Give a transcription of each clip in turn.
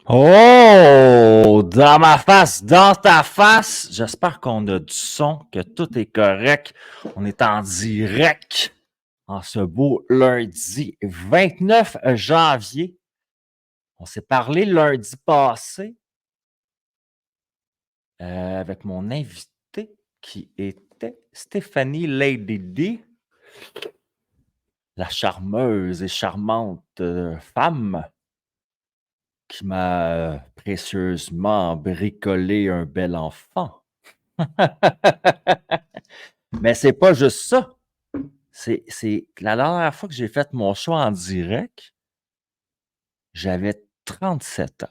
Oh! Dans ma face, dans ta face. J'espère qu'on a du son, que tout est correct. On est en direct en ce beau lundi 29 janvier. On s'est parlé lundi passé avec mon invité qui était Stéphanie Lady D, la charmeuse et charmante femme qui m'a précieusement bricolé un bel enfant. Mais c'est pas juste ça. C'est la dernière fois que j'ai fait mon show en direct, j'avais 37 ans.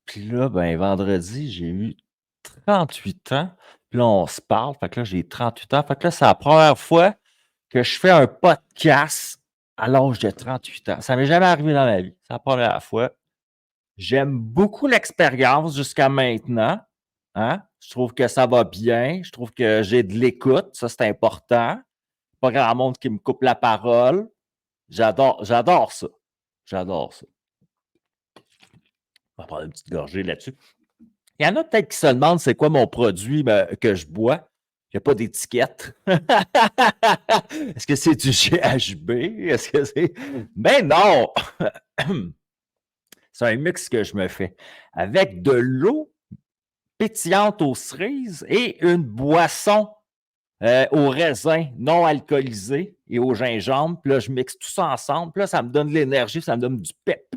Puis là, ben, vendredi, j'ai eu 38 ans. Puis là, on se parle. Fait que là, j'ai 38 ans. Fait que là, c'est la première fois que je fais un podcast à l'âge de 38 ans. Ça m'est jamais arrivé dans ma vie. C'est la première fois. J'aime beaucoup l'expérience jusqu'à maintenant. Hein? Je trouve que ça va bien. Je trouve que j'ai de l'écoute. Ça, c'est important. Pas grand monde qui me coupe la parole. J'adore ça. J'adore ça. On va prendre une petite gorgée là-dessus. Il y en a peut-être qui se demandent c'est quoi mon produit que je bois. Il n'y a pas d'étiquette. Est-ce que c'est du GHB? Est-ce que c'est. Ben non! C'est un mix que je me fais avec de l'eau pétillante aux cerises et une boisson au raisin non alcoolisé et au gingembre. Puis là, je mixe tout ça ensemble. Puis là, ça me donne de l'énergie, ça me donne du pep.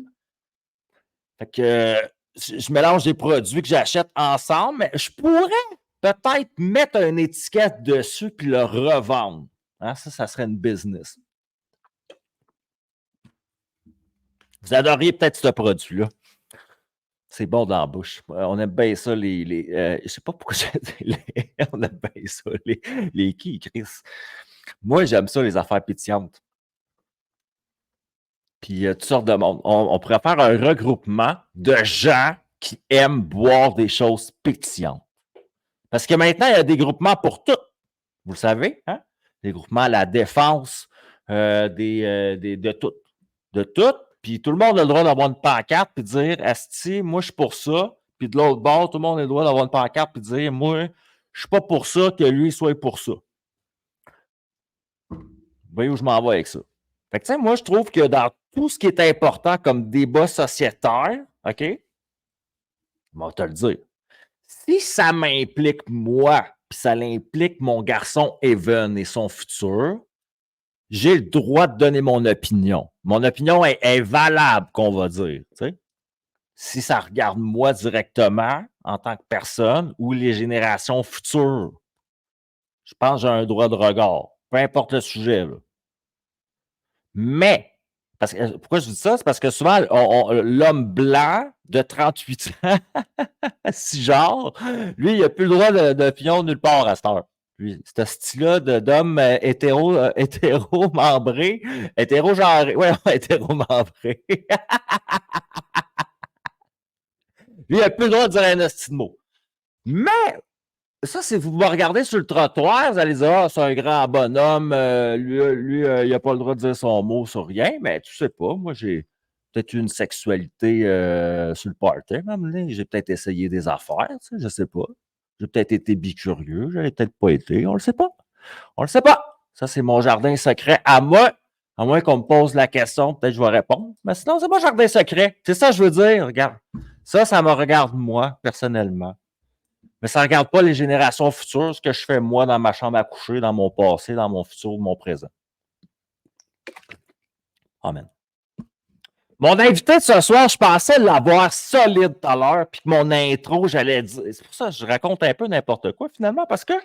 Fait que je mélange des produits que j'achète ensemble, mais je pourrais peut-être mettre une étiquette dessus puis le revendre. Hein, ça serait une business. Vous adoriez peut-être ce produit-là. C'est bon dans la bouche. On aime bien ça, je sais pas pourquoi j'ai dit on aime bien ça, les qui, Chris? Moi, j'aime ça, les affaires pétillantes. Puis toutes sortes de monde. On pourrait faire un regroupement de gens qui aiment boire des choses pétillantes. Parce que maintenant, il y a des groupements pour tout. Vous le savez, hein? Des groupements à la défense, de tout. De tout. Puis tout le monde a le droit d'avoir une pancarte et dire Asti, moi, je suis pour ça. Puis de l'autre bord, tout le monde a le droit d'avoir une pancarte et dire moi, je suis pas pour ça que lui soit pour ça. Vous voyez où je m'en vais avec ça? Fait que, tu sais, moi, je trouve que dans tout ce qui est important comme débat sociétaire, OK? On va te le dire. Si ça m'implique moi, puis ça implique mon garçon Evan et son futur, j'ai le droit de donner mon opinion. Mon opinion est valable, qu'on va dire. Tu sais. Si ça regarde moi directement en tant que personne ou les générations futures, je pense que j'ai un droit de regard, peu importe le sujet. Là. Mais, pourquoi je dis ça? C'est parce que souvent, l'homme blanc de 38 ans, si genre, lui, il n'a plus le droit d'opinion nulle part à cette heure. Lui, ce style-là d'homme hétéro-membré, hétéro-genré, ouais, hétéro-membré. Lui, il n'a plus le droit de dire un hostie de mot. Mais, ça, si vous me regardez sur le trottoir, vous allez dire, ah, c'est un grand bonhomme, lui il n'a pas le droit de dire son mot sur rien, mais tu sais pas, moi, j'ai peut-être eu une sexualité sur le party, j'ai peut-être essayé des affaires, tu sais, je sais pas. J'ai peut-être été bicurieux, j'avais peut-être pas été, on le sait pas. On le sait pas. Ça, c'est mon jardin secret à moi. À moins qu'on me pose la question, peut-être que je vais répondre. Mais sinon, c'est mon jardin secret. C'est ça que je veux dire, regarde. Ça me regarde moi, personnellement. Mais ça ne regarde pas les générations futures, ce que je fais moi dans ma chambre à coucher, dans mon passé, dans mon futur, mon présent. Amen. Mon invité de ce soir, je pensais l'avoir solide tout à l'heure, puis que mon intro, j'allais dire. C'est pour ça que je raconte un peu n'importe quoi, finalement, parce que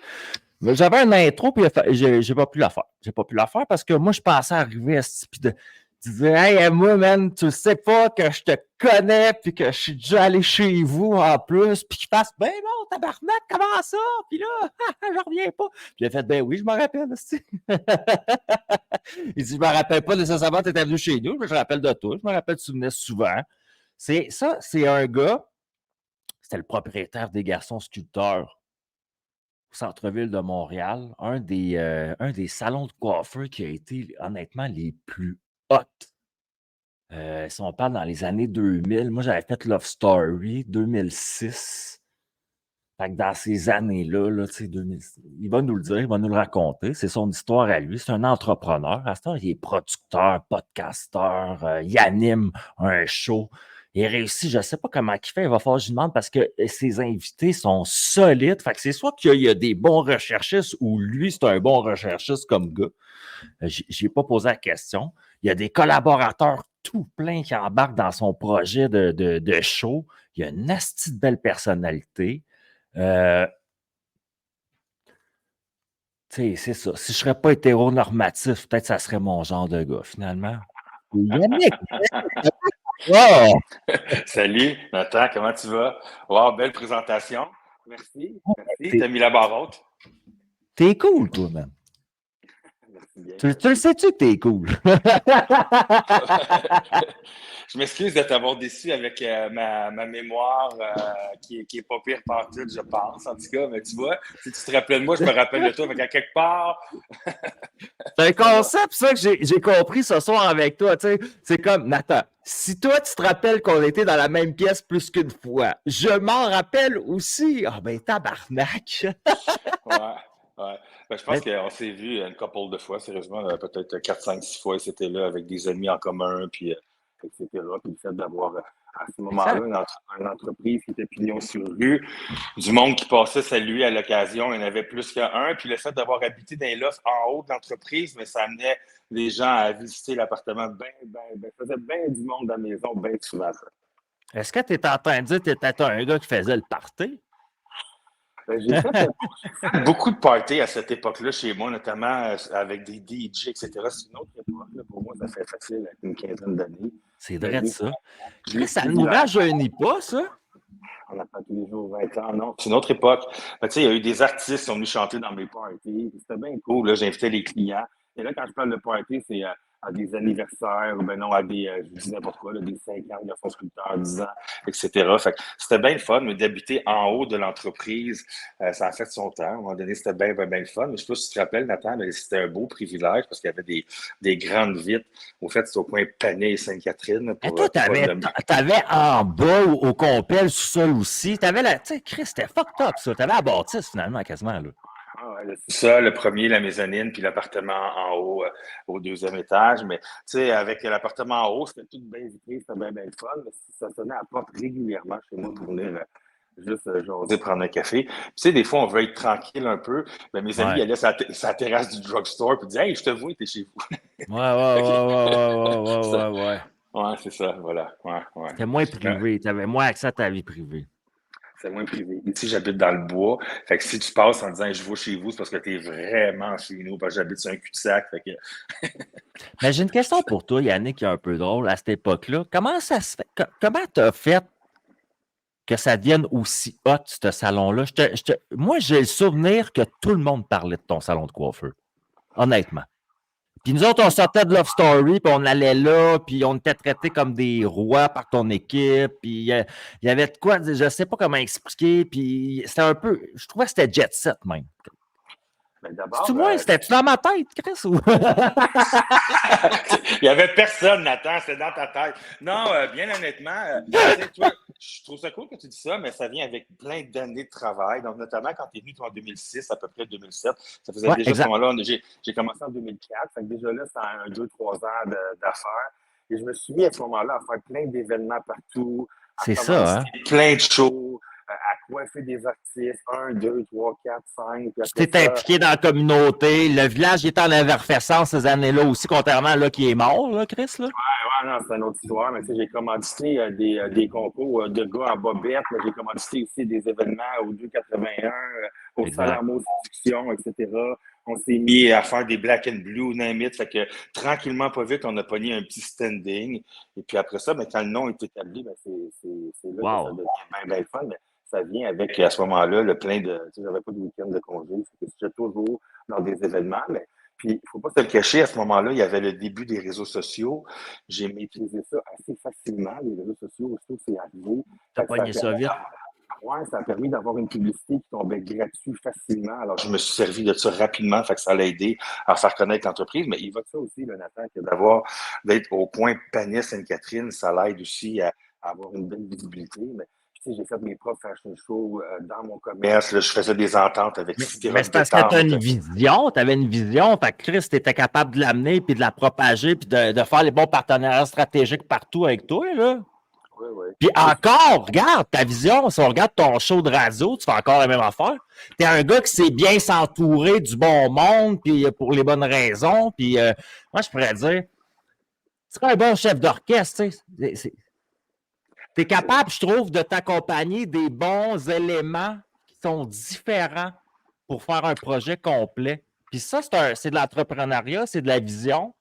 j'avais un intro, puis j'ai pas pu la faire. J'ai pas pu la faire parce que moi, je pensais arriver à ce type de. Tu disais, hey, moi, man, tu sais pas que je te connais, puis que je suis déjà allé chez vous en plus, puis qu'il fasse, ben non, tabarnak, comment ça? Puis là, je reviens pas. Puis il a fait, ben oui, je m'en rappelle, il dit, je me rappelle pas nécessairement que tu étais venu chez nous, mais je me rappelle de toi, je me rappelle que tu venais souvent. C'est un gars, c'était le propriétaire des Garçons Sculpteurs au centre-ville de Montréal, un des salons de coiffeurs qui a été honnêtement les plus hot Si on parle dans les années 2000, moi, j'avais fait Love Story 2006. Fait que dans ces années-là, là, tu sais, 2000, il va nous le dire, il va nous le raconter. C'est son histoire à lui. C'est un entrepreneur. À ce temps, il est producteur, podcasteur, il anime un show. Il réussit, je ne sais pas comment il fait, il va falloir que je lui demande parce que ses invités sont solides. Fait que c'est soit qu'il y a des bons recherchistes ou lui, c'est un bon recherchiste comme gars. Je n'ai pas posé la question. Il y a des collaborateurs tout plein qui embarquent dans son projet de show. Il y a une asti de belle personnalité. Tu sais, c'est ça. Si je ne serais pas hétéronormatif, peut-être que ça serait mon genre de gars, finalement. Yannick! Oh! Salut, Nathan, comment tu vas? Wow, belle présentation. Merci, merci. T'as mis la barre haute. T'es cool, toi, man. Merci bien. Tu le sais-tu que t'es cool? Je m'excuse de t'avoir déçu avec ma mémoire qui est pas pire partout, je pense, en tout cas. Mais tu vois, si tu te rappelles de moi, je me rappelle de toi. Fait qu'à quelque part... C'est un concept, ça, que j'ai compris ce soir avec toi. Tu sais. C'est comme, Nathan, si toi, tu te rappelles qu'on était dans la même pièce plus qu'une fois, je m'en rappelle aussi. Ah, ben, tabarnak! Ouais. Ben, je pense qu'on s'est vu une couple de fois, sérieusement, peut-être 4, 5, 6 fois. C'était là avec des amis en commun, puis etc. Puis le fait d'avoir à ce moment-là une entreprise qui était pignon sur rue, du monde qui passait saluer à l'occasion, il y en avait plus qu'un. Puis le fait d'avoir habité dans les lofts en haut de l'entreprise, mais ça amenait les gens à visiter l'appartement bien. Ça faisait bien du monde à la maison, bien souvent ça. Est-ce que tu es en train de dire que tu étais un gars qui faisait le party? J'ai fait beaucoup de parties à cette époque-là chez moi, notamment avec des DJ, etc. C'est une autre époque. Là. Pour moi, ça fait facile avec une quinzaine d'années. C'est vrai de ça. Lui, Ça ne nous rajeunit pas, ça? On n'a pas tous les jours 20 ans, non. C'est une autre époque. Tu sais, il y a eu des artistes qui sont venus chanter dans mes parties. C'était bien cool. Là, j'invitais les clients. Et là, quand je parle de party, c'est à des anniversaires, ou ben non, à des, je dis n'importe quoi, là, des 5 ans de son sculpteur, 10 ans, etc. Fait que c'était bien le fun, mais d'habiter en haut de l'entreprise, ça a fait son temps. À un moment donné, c'était bien le fun. Mais je sais pas si tu te rappelles, Nathan, mais c'était un beau privilège parce qu'il y avait des grandes vitres. Au fait, c'est au coin Panay et Sainte-Catherine. Et toi, t'avais en bas au complet le sous-sol aussi. T'avais la. Tu sais, Chris, c'était fucked up, ça. T'avais la bâtisse, finalement, quasiment, là. Ça, le premier, la mezzanine, puis l'appartement en haut, au deuxième étage. Mais, tu sais, avec l'appartement en haut, c'était tout bien vitré, c'était bien le fun. Mais ça sonnait à la porte régulièrement chez moi pour venir juste jaser, prendre un café. Puis, tu sais, des fois, on veut être tranquille un peu. Ben, mes amis, ils allaient sur la terrasse du drugstore, puis disaient, hey, je te vois, t'es chez vous. Ouais. Ouais, c'est ça, voilà. Ouais. C'était moins privé. T'avais moins accès à ta vie privée. C'est moins privé. Ici, j'habite dans le bois. Fait que si tu passes en disant je vais chez vous, c'est parce que tu es vraiment chez nous, parce que j'habite sur un cul-de-sac. Fait que... Mais j'ai une question pour toi, Yannick, qui est un peu drôle à cette époque-là. Comment ça se fait? Comment tu as fait que ça devienne aussi hot, ce salon-là? Moi, j'ai le souvenir que tout le monde parlait de ton salon de coiffeur. Honnêtement. Puis nous autres, on sortait de Love Story, puis on allait là, puis on était traités comme des rois par ton équipe, puis il y avait de quoi, je sais pas comment expliquer, puis c'était un peu, je trouvais que c'était jet set même. Mais d'abord, c'était-tu dans ma tête, Chris? Ou... Il n'y avait personne, Nathan, c'est dans ta tête. Non, bien honnêtement, toi, je trouve ça cool que tu dis ça, mais ça vient avec plein d'années de travail. Donc, notamment quand tu es venu toi, en 2006, à peu près 2007, ça faisait déjà ce moment-là. J'ai commencé en 2004, fait que déjà là, c'est un 2-3 ans d'affaires. Et je me suis mis à ce moment-là à faire plein d'événements partout. C'est ça, hein? Plein de shows. À coiffer des artistes, 1, 2, 3, 4, 5. Tu t'es impliqué dans la communauté. Le village était en effervescence ces années-là aussi, contrairement à là qui est mort, là, Chris. Là. Ouais, non, c'est une autre histoire. Mais tu sais, j'ai commandité des concours de gars en bobette. J'ai commandité aussi des événements au 281, au Salamo Séduction, etc. On s'est mis à faire des black and blue, name it. Fait que tranquillement, pas vite, on a pogné un petit standing. Et puis après ça, quand le nom est établi, c'est là que ça devient bien fun. Mais ça vient avec, à ce moment-là, le plein de... Tu sais, j'avais pas de week-end de congé. J'étais toujours dans des événements, mais puis, il ne faut pas se le cacher, à ce moment-là, il y avait le début des réseaux sociaux. J'ai maîtrisé ça assez facilement, les réseaux sociaux, aussi, c'est arrivé. T'as pogné ça vite? Ouais, ça a permis d'avoir une publicité qui tombait gratuite facilement. Alors, je me suis servi de ça rapidement, fait que ça l'a aidé à faire connaître l'entreprise. Mais il va de ça aussi, là, Nathan, que d'être au coin Panier Sainte-Catherine, ça l'aide aussi à avoir une belle visibilité. Mais tu sais, j'ai fait mes propres fashion shows dans mon commerce. Là, je faisais des ententes avec Mais Sirop c'est parce que tu as Détente. une vision, tu avais une vision, fait que Chris, tu étais capable de l'amener, puis de la propager, puis de faire les bons partenariats stratégiques partout avec toi, là. Oui, oui. Puis encore, regarde ta vision, si on regarde ton show de radio, tu fais encore la même affaire. Tu es un gars qui sait bien s'entourer du bon monde, puis pour les bonnes raisons, puis moi, je pourrais dire, tu serais un bon chef d'orchestre, tu sais. Tu es capable, je trouve, de t'accompagner des bons éléments qui sont différents pour faire un projet complet. Puis ça, c'est de l'entrepreneuriat, c'est de la vision.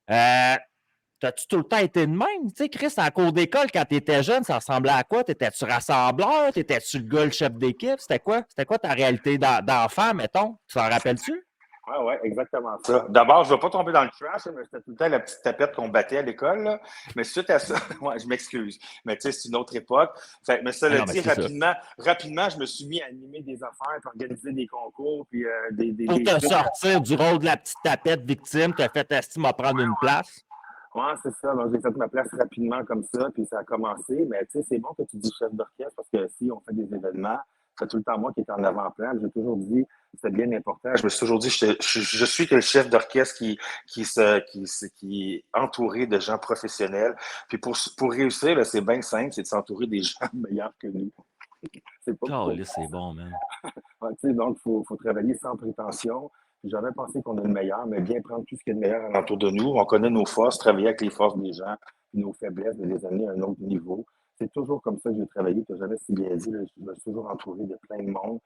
T'as-tu tout le temps été de même? Tu sais, Chris, en cours d'école, quand tu étais jeune, ça ressemblait à quoi? T'étais-tu rassembleur? T'étais-tu le gars, le chef d'équipe? C'était quoi? C'était quoi ta réalité d'enfant, mettons? Tu t'en rappelles-tu? Oui, oui, exactement ça. D'abord, je ne vais pas tomber dans le trash, mais c'était tout le temps la petite tapette qu'on battait à l'école. Là. Mais suite à ça, ouais, je m'excuse. Mais tu sais, c'est une autre époque. Mais ça le dit, rapidement, je me suis mis à animer des affaires, puis organiser des concours, puis Pour te sortir du rôle de la petite tapette victime, tu as fait estime à prendre une place. Oui, c'est ça. Donc, j'ai fait ma place rapidement comme ça, puis ça a commencé. Mais tu sais, c'est bon que tu dis chef d'orchestre, parce que si on fait des événements, c'est tout le temps moi qui est en avant-plan. J'ai toujours dit, c'est bien important. Je me suis toujours dit, je suis que le chef d'orchestre qui est entouré de gens professionnels. Puis pour réussir, là, c'est bien simple, c'est de s'entourer des gens meilleurs que nous. C'est pas là, c'est bon, man. Ouais, donc, il faut travailler sans prétention. J'avais pensé qu'on est le meilleur, mais bien prendre tout ce qui est le meilleur alentour de nous. On connaît nos forces, travailler avec les forces des gens, nos faiblesses, de les amener à un autre niveau. C'est toujours comme ça que j'ai travaillé. Tu n'as jamais si bien dit. Là, je me suis toujours entouré de plein de monde.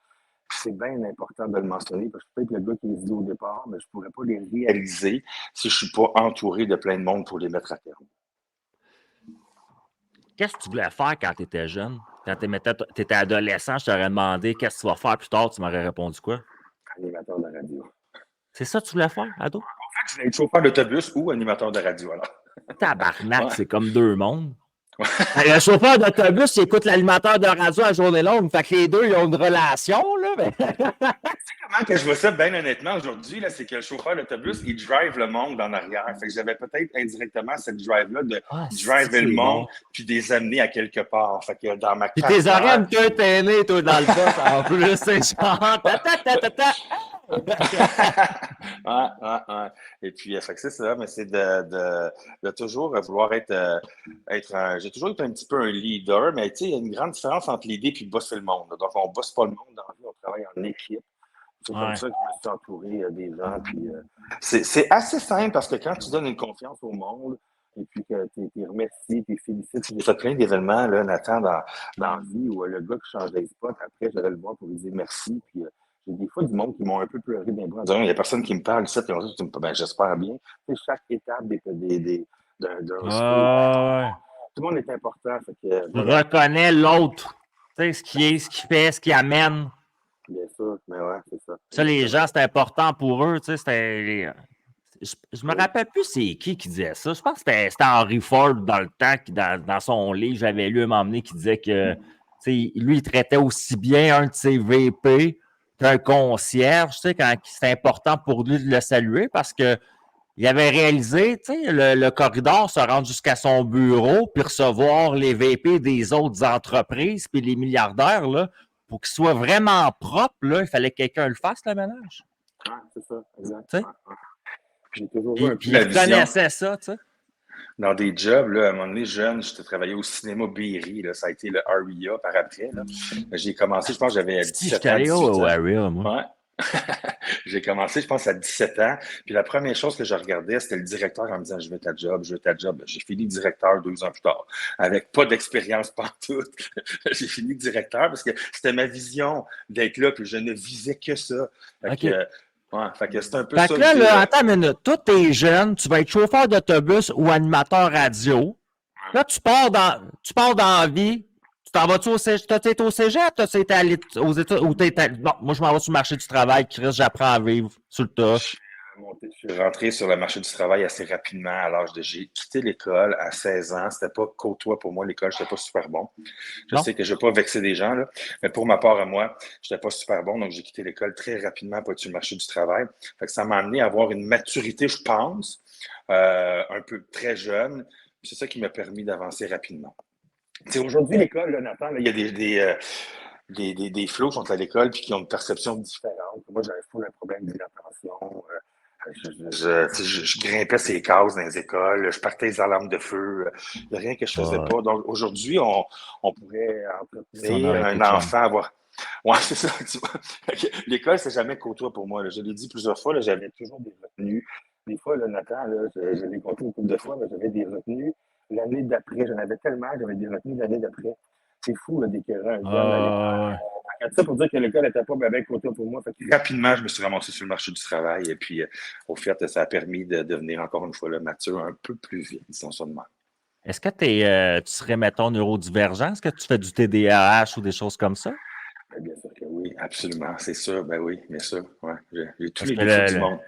C'est bien important de le mentionner parce que peut-être le gars qui les dit au départ, mais je ne pourrais pas les réaliser si je ne suis pas entouré de plein de monde pour les mettre à terme. Qu'est-ce que tu voulais faire quand tu étais jeune? Quand tu étais adolescent, je t'aurais demandé qu'est-ce que tu vas faire plus tard, tu m'aurais répondu quoi? Animateur de radio. C'est ça que tu voulais faire, ado? En fait, je voulais être chauffeur d'autobus ou animateur de radio, alors. Tabarnak, ouais. C'est comme deux mondes. Le chauffeur d'autobus, il écoute l'animateur de radio à journée longue. Fait que les deux, ils ont une relation, là. Mais... tu sais comment que je vois ça, bien honnêtement, aujourd'hui, là, c'est que le chauffeur d'autobus, il drive le monde en arrière. Fait que j'avais peut-être indirectement cette drive-là de driver le monde, puis de les amener à quelque part. Fait que dans ma carrière... Puis tes oreilles me tuent t'es né, toi, dans le boss, en plus. C'est genre... ouais. Et puis, fait que c'est ça, mais c'est de toujours vouloir être j'ai toujours été un petit peu un leader, mais tu sais, il y a une grande différence entre l'idée et bosser le monde. Donc, on ne bosse pas le monde dans la vie, on travaille en équipe. C'est comme ça que je me suis entouré des gens. Puis, c'est assez simple parce que quand tu donnes une confiance au monde, et puis que tu es remercié, tu es félicité. J'ai fait plein d'événements, là, Nathan, dans la vie où le gars qui changeait les spots, après, j'allais le voir pour lui dire merci. Puis, j'ai des fois du monde qui m'ont un peu pleuré d'un bras en disant, il n'y a personne qui me parle ici, puis on dit, ben, j'espère bien. Tu sais, chaque étape d'un tout le monde est important. Fait que, voilà. Reconnais l'autre. Tu sais, ce qu'il fait, ce qu'il amène. Bien sûr, mais ouais, c'est ça. Ça, les gens, c'est important pour eux. Tu sais, je me rappelle plus c'est qui disait ça. Je pense que c'était Henry Ford dans le temps, dans son livre, j'avais lu un moment donné qui disait que lui, il traitait aussi bien un de ses VP qu'un concierge, tu sais, quand c'était important pour lui de le saluer parce que il avait réalisé, tu sais, le corridor se rendre jusqu'à son bureau puis recevoir les VP des autres entreprises puis les milliardaires, là, pour qu'ils soient vraiment propres, là, il fallait que quelqu'un le fasse, le ménage. Ah, c'est ça, exact. Tu sais? J'ai toujours vu un peu la vision. Il connaissait ça, tu sais. Dans des jobs, là, à un moment donné, jeune, j'étais travaillé au cinéma Berry, là, ça a été le Aria par après. J'ai commencé, je pense que j'avais 17 ans. Au Aria, moi. Ouais. J'ai commencé, je pense, à 17 ans. Puis la première chose que je regardais, c'était le directeur en me disant, je veux ta job. J'ai fini directeur 2 ans plus tard, avec pas d'expérience partout. J'ai fini directeur parce que c'était ma vision d'être là, puis je ne visais que ça. Fait que c'est un peu ça. Fait que là, attends une minute. Toi, t'es jeune, tu vas être chauffeur d'autobus ou animateur radio. Là, tu pars dans la vie. Tu t'en vas-tu au cégep? T'as été au cégep? T'as été aux études? Ou bon, moi, je m'en vais sur le marché du travail. Chris, j'apprends à vivre sur le tas. Je suis rentré sur le marché du travail assez rapidement à l'âge de... J'ai quitté l'école à 16 ans. C'était pas côtoie pour moi, l'école, j'étais pas super bon. Je Non? sais que je vais pas vexer des gens, là, mais pour ma part à moi, j'étais pas super bon, donc j'ai quitté l'école très rapidement pour être sur le marché du travail. Fait que ça m'a amené à avoir une maturité, je pense, un peu très jeune. C'est ça qui m'a permis d'avancer rapidement. C'est aujourd'hui, l'école, là, Nathan, là, il y a des flots qui sont à l'école puis qui ont une perception différente. Moi, j'avais full un problème d'inattention. Je grimpais ces cases dans les écoles, je partais les alarmes de feu. Il n'y a rien que je faisais Ouais. pas. Donc, aujourd'hui, on pourrait Si on entretenir aurait été un chum. enfant, avoir. Ouais, c'est ça. Tu vois. L'école, c'est jamais côtoie pour moi. Là. Je l'ai dit plusieurs fois, là, j'avais toujours des retenues. Des fois, là, Nathan, là, je l'ai compté une couple de fois, mais j'avais des retenues l'année d'après. J'en avais tellement, j'avais des retenues l'année d'après. C'est fou, là, d'écœurer un jeune à l'école. Ouais. Ça pour dire que l'école n'était pas bien côté pour moi. Fait que rapidement, je me suis ramassé sur le marché du travail et puis, au fait, ça a permis de devenir encore une fois là, mature un peu plus vite, disons ça de même. Est-ce que tu serais, mettons, neurodivergent? Est-ce que tu fais du TDAH ou des choses comme ça? Ben, bien sûr que oui, absolument, c'est sûr. Ben oui, bien sûr. Ouais, j'ai tous Parce les que défauts du monde.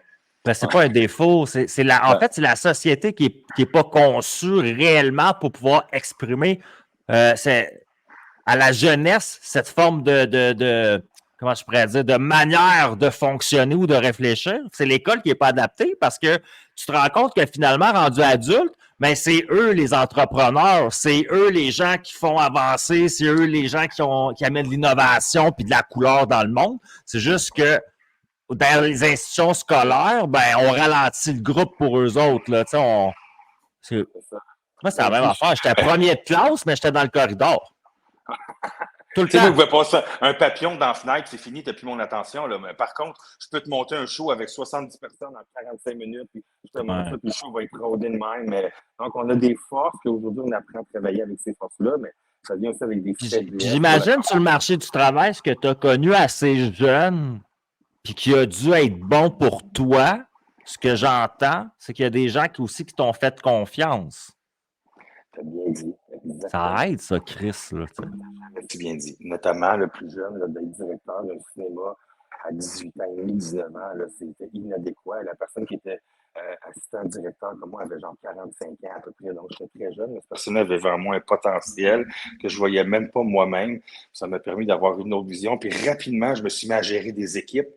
ben, c'est Ouais. pas un défaut, en Ben, fait, c'est la société qui est pas conçue réellement pour pouvoir exprimer à la jeunesse cette forme comment je pourrais dire, de manière de fonctionner ou de réfléchir. C'est l'école qui n'est pas adaptée parce que tu te rends compte que finalement, rendu adulte, ben c'est eux les entrepreneurs, c'est eux les gens qui font avancer, c'est eux les gens qui amènent de l'innovation puis de la couleur dans le monde. C'est juste que dans les institutions scolaires, ben on ralentit le groupe pour eux autres. Là. c'est ça. Moi, c'est la Ben, même affaire. J'étais premier de classe, mais j'étais dans le corridor. Tout le tu sais, moi, temps. je pouvais passer un papillon dans la fenêtre, c'est fini, t'as plus mon attention. Là. Mais par contre, je peux te monter un show avec 70 personnes en 45 minutes, puis je te montre Ouais. ça, puis le show va être rodé de même. Mais, donc, on a des forces qu'aujourd'hui, on apprend à travailler avec ces forces-là, mais ça vient aussi avec des faiblesses. J'imagine sur le marché du travail, ce que tu as connu assez jeune, puis qui a dû être bon pour toi, ce que j'entends, c'est qu'il y a des gens qui t'ont fait confiance. T'as bien dit, exactement. Ça aide, ça, Chris. Là, C'est bien dit. Notamment, le plus jeune, d'être directeur d'un cinéma à 18 ans et demi, 19 ans, là, c'était inadéquat. La personne qui était assistant directeur comme moi avait genre 45 ans à peu près, donc j'étais très jeune. Mais cette personne avait vraiment un potentiel que je voyais même pas moi-même. Ça m'a permis d'avoir une autre vision. Puis rapidement, je me suis mis à gérer des équipes.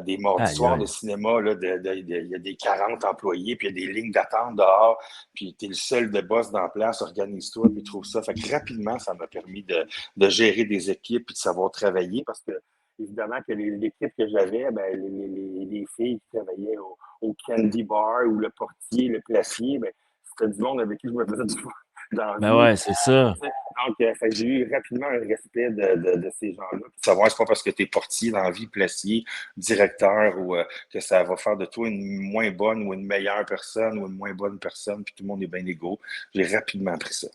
Des mardis aïe, soirs de aïe. cinéma, là, il y a des 40 employés, puis il y a des lignes d'attente dehors, puis tu es le seul de boss dans la place, organise-toi, puis trouve ça. Fait que rapidement, ça m'a permis de gérer des équipes puis de savoir travailler parce que, évidemment, que l'équipe que j'avais, ben, les filles qui travaillaient au candy bar ou le portier, le placier, ben, c'était du monde avec qui je me faisais du dans la Ben vie. ouais, c'est ça. Donc, fait que j'ai eu rapidement un respect de ces gens-là. Puis savoir, c'est pas parce que tu es portier dans la vie, placier, directeur, ou que ça va faire de toi une moins bonne ou une meilleure personne ou une moins bonne personne, puis tout le monde est bien égaux. J'ai rapidement appris ça.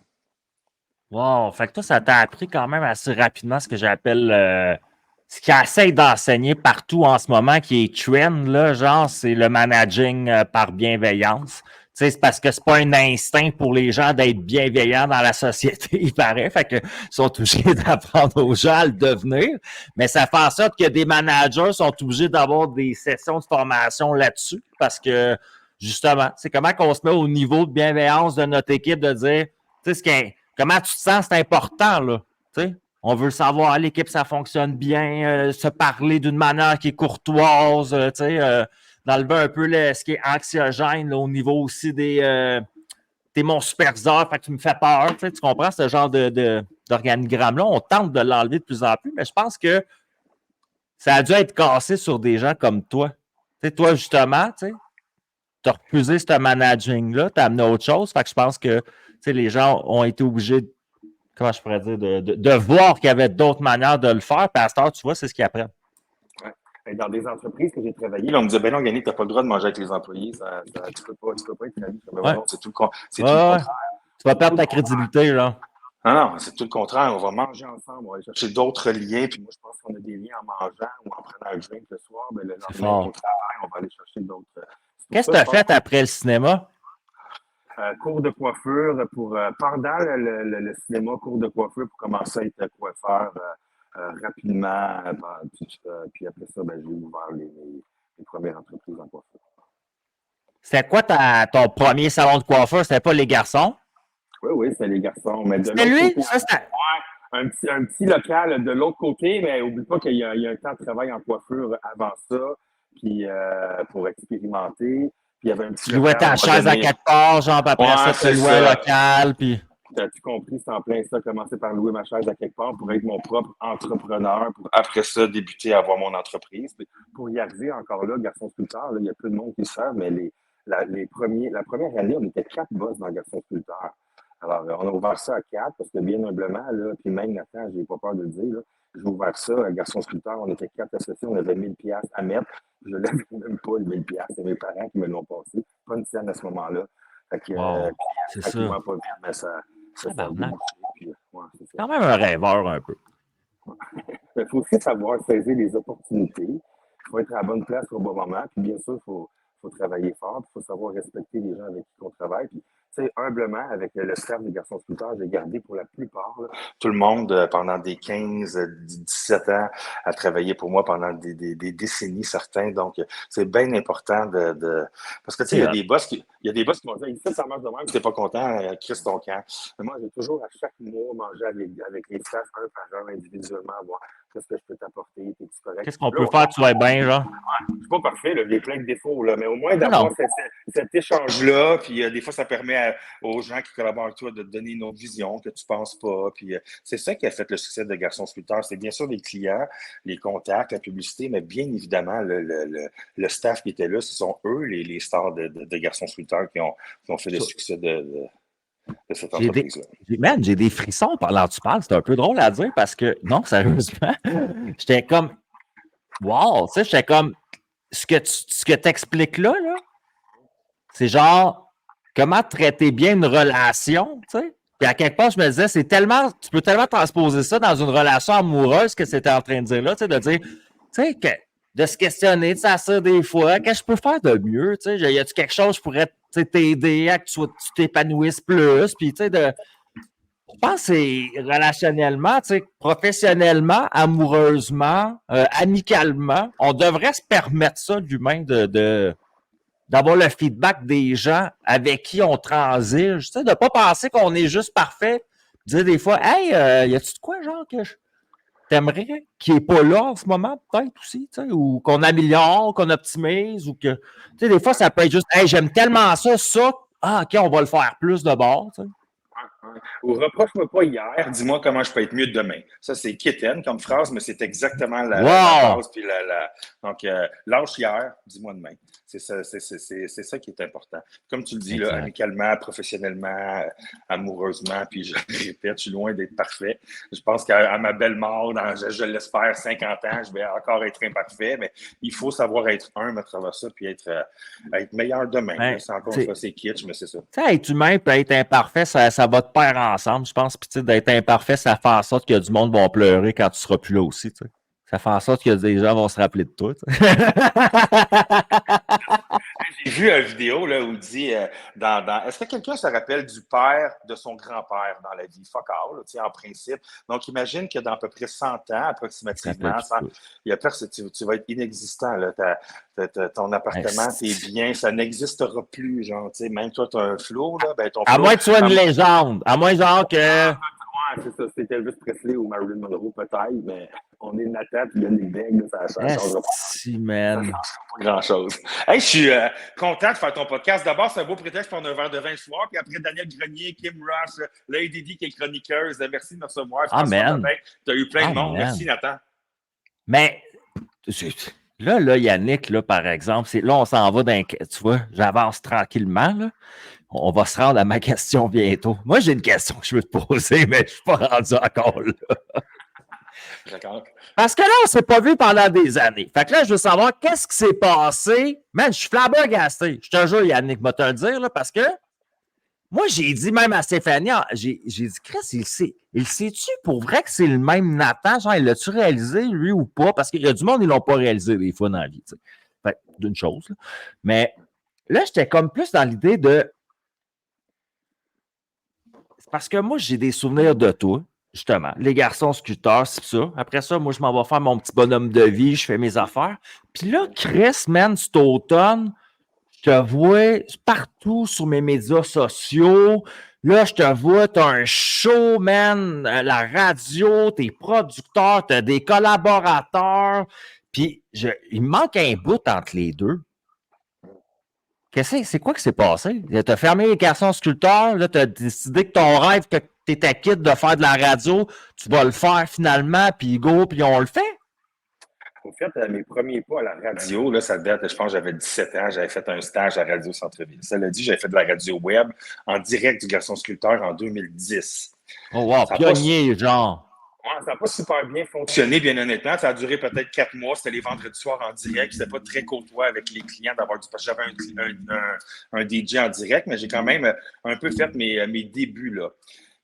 Wow. Fait que toi, ça t'a appris quand même assez rapidement ce que j'appelle ce qui essaie d'enseigner partout en ce moment, qui est trend, là, genre, c'est le managing par bienveillance. Tu sais, c'est parce que c'est pas un instinct pour les gens d'être bienveillants dans la société, il paraît. Fait que ils sont obligés d'apprendre aux gens à le devenir. Mais ça fait en sorte que des managers sont obligés d'avoir des sessions de formation là-dessus parce que, justement, c'est comment qu'on se met au niveau de bienveillance de notre équipe de dire, tu sais, comment tu te sens, c'est important, là. Tu sais, on veut savoir, l'équipe, ça fonctionne bien, se parler d'une manière qui est courtoise, tu sais, d'enlever un peu ce qui est anxiogène là, au niveau aussi t'es mon superviseur, fait que tu me fais peur. Tu comprends ce genre d'organigramme-là? On tente de l'enlever de plus en plus, mais je pense que ça a dû être cassé sur des gens comme toi. Tu sais, toi, justement, tu as refusé ce managing-là, tu as amené autre chose. Fait que je pense que les gens ont été obligés, comment je pourrais dire, de voir qu'il y avait d'autres manières de le faire. Puis à cette heure, tu vois, c'est ce qu'ils apprennent. Ouais. Dans des entreprises que j'ai travaillées, là, on me disait, ben non, Yannick, tu n'as pas le droit de manger avec les employés. Tu peux pas être ami. Ben, Ouais. non, c'est tout le Ouais. contraire. Tu vas perdre ta crédibilité, là. Non, non, c'est tout le contraire. On va manger ensemble, on va aller chercher d'autres liens. Puis moi, je pense qu'on a des liens en mangeant ou en prenant un drink le soir. Ben, le C'est lendemain, au fort. travail, on va aller chercher d'autres. C'est pour Qu'est-ce ça, que tu je as pense, fait après le cinéma? cours de coiffure pour pendant le cinéma, cours de coiffure pour commencer à être coiffeur rapidement. Puis après ça, ben, j'ai ouvert mes premières entreprises en coiffure. C'était quoi ton premier salon de coiffeur? C'était pas les garçons? Oui, c'était les garçons. Mais de C'était l'autre lui? côté, Ça, c'était... un petit local de l'autre côté, mais oublie pas qu'il y a un temps de travail en coiffure avant ça, puis pour expérimenter. Puis il y avait un petit Tu louais local. ta chaise à quelque part, genre, puis après ça, tu louais un local, puis... T'as-tu compris? C'est en plein ça, commencer par louer ma chaise à quelque part pour être mon propre entrepreneur, pour après ça débuter à avoir mon entreprise. Puis pour y arriver encore là, Garçon Sculpteur, il y a peu de monde qui le savent, mais la première année, on était 4 boss dans Garçon Sculpteur. Alors, on a ouvert ça à 4 parce que bien humblement, là, puis même Nathan, j'ai pas peur de le dire, là, j'ai ouvert ça à Garçon Sculpteur, on était 4 associés, on avait 1000 pièces à mettre. Je l'avais même pas, les 1000 pièces, c'est mes parents qui me l'ont passé. Pas une scène à ce moment-là. Fait que, c'est ça. Pas vite, mais ça puis, c'est quand même un rêveur un peu. Il faut aussi savoir saisir les opportunités. Il faut être à la bonne place au bon moment. Puis bien sûr, il faut travailler fort. Il faut savoir respecter les gens avec qui on travaille. Puis, humblement, avec le staff des Garçons Sculpteurs, j'ai gardé pour la plupart tout le monde pendant des 15, 17 ans à travailler pour moi pendant des décennies certains. Donc, c'est bien important parce que tu sais, il y a des boss qui m'ont dit « ça marche de même, tu n'es pas content, Chris ton camp. » Mais moi, j'ai toujours à chaque mois mangé avec les staffs un par un individuellement, voir qu'est-ce que je peux t'apporter, t'es-tu correct. Qu'est-ce qu'on peut faire que tu vas bien, genre? Je suis pas parfait, là, j'ai plein de défauts, là, mais au moins d'avoir cet échange-là, puis des fois, ça permet aux gens qui collaborent avec toi de te donner une autre vision que tu penses pas. Puis c'est ça qui a fait le succès de Garçon Sculpteur. C'est bien sûr les clients, les contacts, la publicité, mais bien évidemment, le staff qui était là, ce sont eux, les stars de Garçon Sculpteur qui ont fait le succès de cette entreprise-là. J'ai des frissons pendant que tu parles. C'est un peu drôle à dire parce que, non, sérieusement, j'étais comme, wow, tu sais, j'étais comme, ce que tu expliques là, c'est genre, comment traiter bien une relation, tu sais. Puis à quelque part, je me disais, tu peux tellement transposer ça dans une relation amoureuse que c'était en train de dire là, tu sais, de dire, tu sais, de se questionner, de s'assurer des fois, qu'est-ce que je peux faire de mieux, tu sais, y a-tu quelque chose qui pourrait t'aider à que tu t'épanouisses plus, puis tu sais, je pense que c'est relationnellement, tu sais, professionnellement, amoureusement, amicalement, on devrait se permettre ça, l'humain, d'avoir le feedback des gens avec qui on transige, tu sais, de ne pas penser qu'on est juste parfait, dire des fois, hey, y a-tu de quoi, genre, que t'aimerais qui n'est pas là en ce moment, peut-être aussi, tu sais, ou qu'on améliore, qu'on optimise, ou que, tu sais, des fois, ça peut être juste, hey, j'aime tellement ça, OK, on va le faire plus de bord, tu sais. Ou reproche-moi pas hier, dis-moi comment je peux être mieux demain. Ça, c'est kitten comme phrase, mais c'est exactement la base. Puis donc, lâche hier, dis-moi demain. C'est ça qui est important. Comme tu le dis, là, amicalement, professionnellement, amoureusement, puis je répète, je suis loin d'être parfait. Je pense qu'à ma belle mort, je l'espère, 50 ans, je vais encore être imparfait, mais il faut savoir être humble à travers ça, puis être meilleur demain. C'est encore une fois, c'est kitsch, mais c'est ça. Tu sais, être humain et être imparfait, ça va te pair ensemble, je pense. Puis, tu sais, d'être imparfait, ça fait en sorte qu'il y a du monde qui va pleurer quand tu seras plus là aussi, tu sais. Ça fait en sorte que des gens vont se rappeler de toi, tu sais. J'ai vu une vidéo là, où il dit est-ce que quelqu'un se rappelle du père de son grand-père dans la vie? Fuck all, tu sais, en principe. Donc, imagine que dans à peu près 100 ans, approximativement, il y a personne, tu vas être inexistant. Là, ton appartement, tes biens, ça n'existera plus. Genre, tu sais, même toi, tu as un flow. Là, ben, ton flow, à moins que tu sois une légende. À moins, genre, que... c'est ça. C'était Elvis Presley ou Marilyn Monroe, peut-être, mais on est Nathan, puis il y a des beignes, ça change pas grand-chose. Hey, je suis content de faire ton podcast. D'abord, c'est un beau prétexte pour prendre un verre de vin le soir, puis après, Daniel Grenier, Kim Rush, Lady D qui est chroniqueuse. Merci de me recevoir. Amen. Tu as eu plein de monde. Merci, Nathan. Mais, là, Yannick, là, par exemple, là, on s'en va tu vois, j'avance tranquillement, là. On va se rendre à ma question bientôt. Moi, j'ai une question que je veux te poser, mais je ne suis pas rendu encore là. D'accord. Parce que là, on ne s'est pas vu pendant des années. Fait que là, je veux savoir qu'est-ce qui s'est passé. Man, je suis flabbergasté. Je te jure, Yannick, va te le dire, là, parce que moi, j'ai dit même à Stéphanie, j'ai dit, Chris, il sait-tu pour vrai que c'est le même Nathan? Genre, il l'a-tu réalisé, lui, ou pas? Parce qu'il y a du monde, ils ne l'ont pas réalisé des fois dans la vie. T'sais. Fait d'une chose. Là. Mais là, j'étais comme plus dans l'idée de... Parce que moi, j'ai des souvenirs de toi. justement, les garçons sculpteurs, c'est ça. Après ça, moi, je m'en vais faire mon petit bonhomme de vie, je fais mes affaires. Puis là, Chris, man, cet automne, je te vois partout sur mes médias sociaux. Là, je te vois, tu as un show, man, à la radio, t'es producteur, tu as des collaborateurs. Puis, il me manque un bout entre les deux. C'est quoi qui s'est passé? Tu as fermé les garçons sculpteurs, là, tu as décidé que ton rêve, que tu étais quitte de faire de la radio, tu vas le faire finalement, puis go, puis on le fait? En fait, mes premiers pas à la radio, là, ça date, je pense que j'avais 17 ans, j'avais fait un stage à Radio Centre-Ville. Cela dit, j'avais fait de la radio web en direct du Garçon Sculpteur en 2010. Oh wow, Ça n'a pas, pionnier, genre. ouais, ça a pas super bien fonctionné, bien honnêtement. Ça a duré peut-être 4 mois. C'était les vendredis soirs en direct. C'était pas très côtoyé avec les clients d'avoir du. Parce que j'avais un DJ en direct, mais j'ai quand même un peu fait mes débuts là.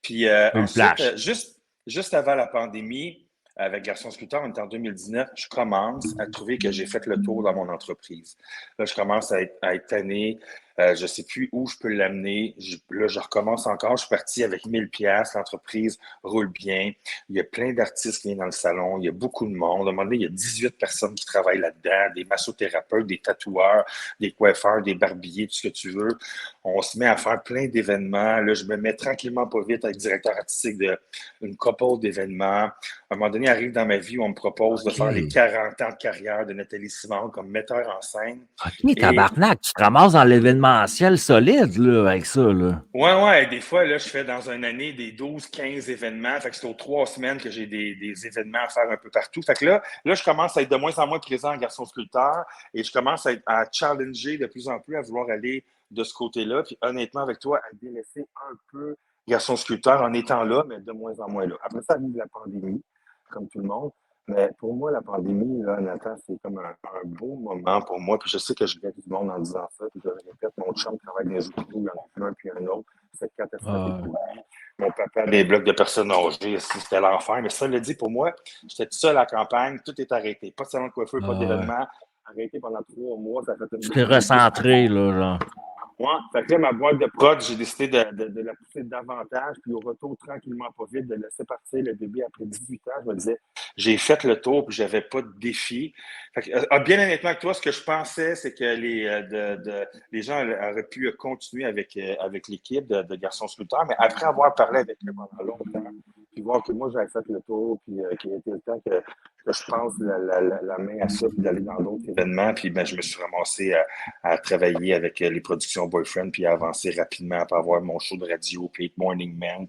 Puis Une ensuite, flash. juste avant la pandémie, avec Garçon Sculpteur, on est en 2019, je commence à trouver que j'ai fait le tour dans mon entreprise. Là, je commence à être tanné. Je ne sais plus où je peux l'amener. Là, je recommence encore. Je suis parti avec 1000 pièces. L'entreprise roule bien. Il y a plein d'artistes qui viennent dans le salon. Il y a beaucoup de monde. À un moment donné, il y a 18 personnes qui travaillent là-dedans, des massothérapeutes, des tatoueurs, des coiffeurs, des barbiers, tout ce que tu veux. On se met à faire plein d'événements. Là, je me mets tranquillement pas vite avec directeur artistique d'une couple d'événements. À un moment donné, arrive dans ma vie où on me propose de faire les 40 ans de carrière de Nathalie Simon comme metteur en scène. OK, tabarnak, tu te ramasses dans l'événementiel solide, là, avec ça, là. Ouais. Des fois, là, je fais dans une année des 12-15 événements. Fait que c'est aux 3 semaines que j'ai des événements à faire un peu partout. Fait que là, je commence à être de moins en moins présent en garçon sculpteur et je commence à challenger de plus en plus, à vouloir aller de ce côté-là. Puis honnêtement, avec toi, à délaisser un peu garçon sculpteur en étant là, mais de moins en moins là. Après ça arrive la pandémie, comme tout le monde. Mais pour moi, la pandémie, là, Nathan, c'est comme un beau moment pour moi. Puis je sais que je gagne du monde en disant ça. Puis je le répète, mon chum travaille dans les hôpitaux, il y en a plus un puis un autre. C'est catastrophique pour lui. Mon papa, des blocs de personnes âgées, c'était l'enfer. Mais ça le dit, pour moi, j'étais tout seul à la campagne, tout est arrêté. Pas de salon de coiffeur, pas d'événement. Arrêté pendant 3 mois, ça fait une Tu t'es recentré, là, genre. Ouais, fait que là, ma boîte de prod, j'ai décidé de la pousser davantage, puis au retour, tranquillement, pas vite, de laisser partir le bébé après 18 ans. Je me disais, j'ai fait le tour, puis j'avais pas de défi. Fait que, bien honnêtement avec toi, ce que je pensais, c'est que les gens auraient pu continuer avec l'équipe de Garçons Sculpteurs, mais après avoir parlé avec eux pendant longtemps, puis voir que moi, j'avais fait le tour, puis qu'il était le temps que je pense la main à ça, puis d'aller dans d'autres événements, puis ben, je me suis ramassé à travailler avec les productions Boyfriend, puis à avancer rapidement, pour avoir mon show de radio, puis être Morning Man.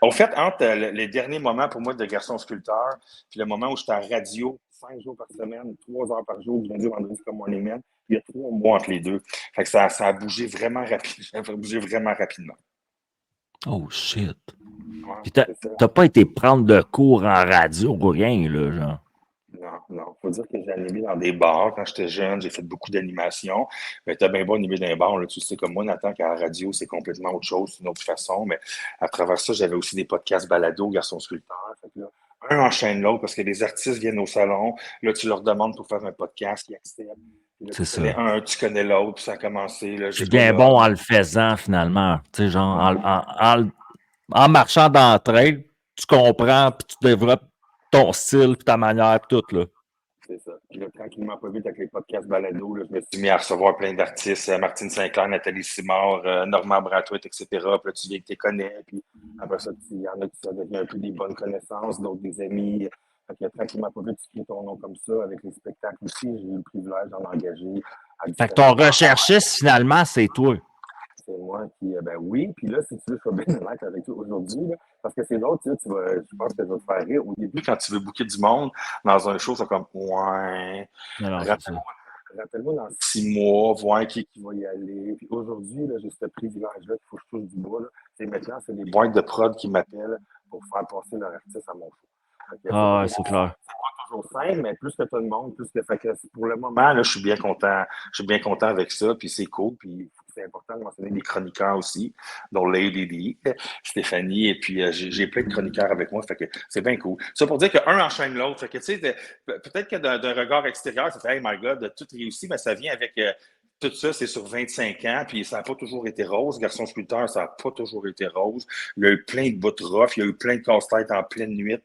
En fait, entre les derniers moments pour moi de garçon sculpteur, puis le moment où j'étais à radio 5 jours par semaine, 3 heures par jour, du lundi au vendredi comme Morning Man, il y a 3 mois entre les deux. Fait que ça a bougé vraiment rapidement. Ça a bougé vraiment rapidement. Oh, shit. Ouais, Puis t'as pas été prendre de cours en radio ou rien, là, genre. Non. Faut dire que j'ai animé dans des bars quand j'étais jeune. J'ai fait beaucoup d'animation. Mais t'as bien beau animer dans un bar, là, tu sais comme moi, Nathan, qu'à la radio, c'est complètement autre chose, c'est une autre façon. Mais à travers ça, j'avais aussi des podcasts balado, garçon sculpteur. Fait que là, un enchaîne l'autre parce que les artistes viennent au salon. Là, tu leur demandes pour faire un podcast, ils acceptent. Là, C'est tu connais ça. un, tu connais l'autre, puis ça a commencé. Là, Tu deviens bon en le faisant, finalement. Tu sais, genre, en marchant dans le trail, tu comprends, puis tu développes ton style, puis ta manière, puis tout, là. C'est ça. Puis là, tranquillement, pas vite, avec les podcasts balado, là, je me suis mis à recevoir plein d'artistes, Martine Sinclair, Nathalie Simard, Normand Bratoit, etc. Puis là, tu viens que tu les connais. Puis après ça, il y en a qui ça devient un peu des bonnes connaissances, d'autres des amis. Fait que tranquillement, pas vite, tu crées ton nom comme ça. Avec les spectacles aussi, j'ai eu le privilège d'en engager. Fait que ton recherchiste, finalement, c'est toi. C'est moi qui, ben oui. Puis là, si tu veux, je suis bien honnête avec toi aujourd'hui, là, parce que c'est drôle, tu sais, je pense que je vais te faire rire. Au début, quand tu veux booker du monde dans un show, c'est comme, ouais, Non, rappelle-moi dans 6 mois, voir qui va y aller. Puis aujourd'hui, là, j'ai ce privilège-là qu'il faut que je touche du bois. Là. C'est maintenant, c'est les boîtes de prod qui m'appellent pour faire passer leur artiste à mon show. Ah, ouais, c'est clair. Toujours simple, mais plus que tout le monde, plus que. Fait que pour le moment, là, je suis bien content. Je suis bien content avec ça, puis c'est cool. Puis c'est important de mentionner des chroniqueurs aussi, dont Lady D, Stéphanie, et puis j'ai plein de chroniqueurs avec moi, fait que c'est bien cool. Ça pour dire qu'un enchaîne l'autre, fait que tu sais, peut-être que d'un regard extérieur, ça fait « Hey my God, tout réussi », mais ça vient avec tout ça, c'est sur 25 ans, puis ça n'a pas toujours été rose. Garçon sculpteur, ça n'a pas toujours été rose. Il y a eu plein de bouts rough, il y a eu plein de casse-têtes en pleine nuit.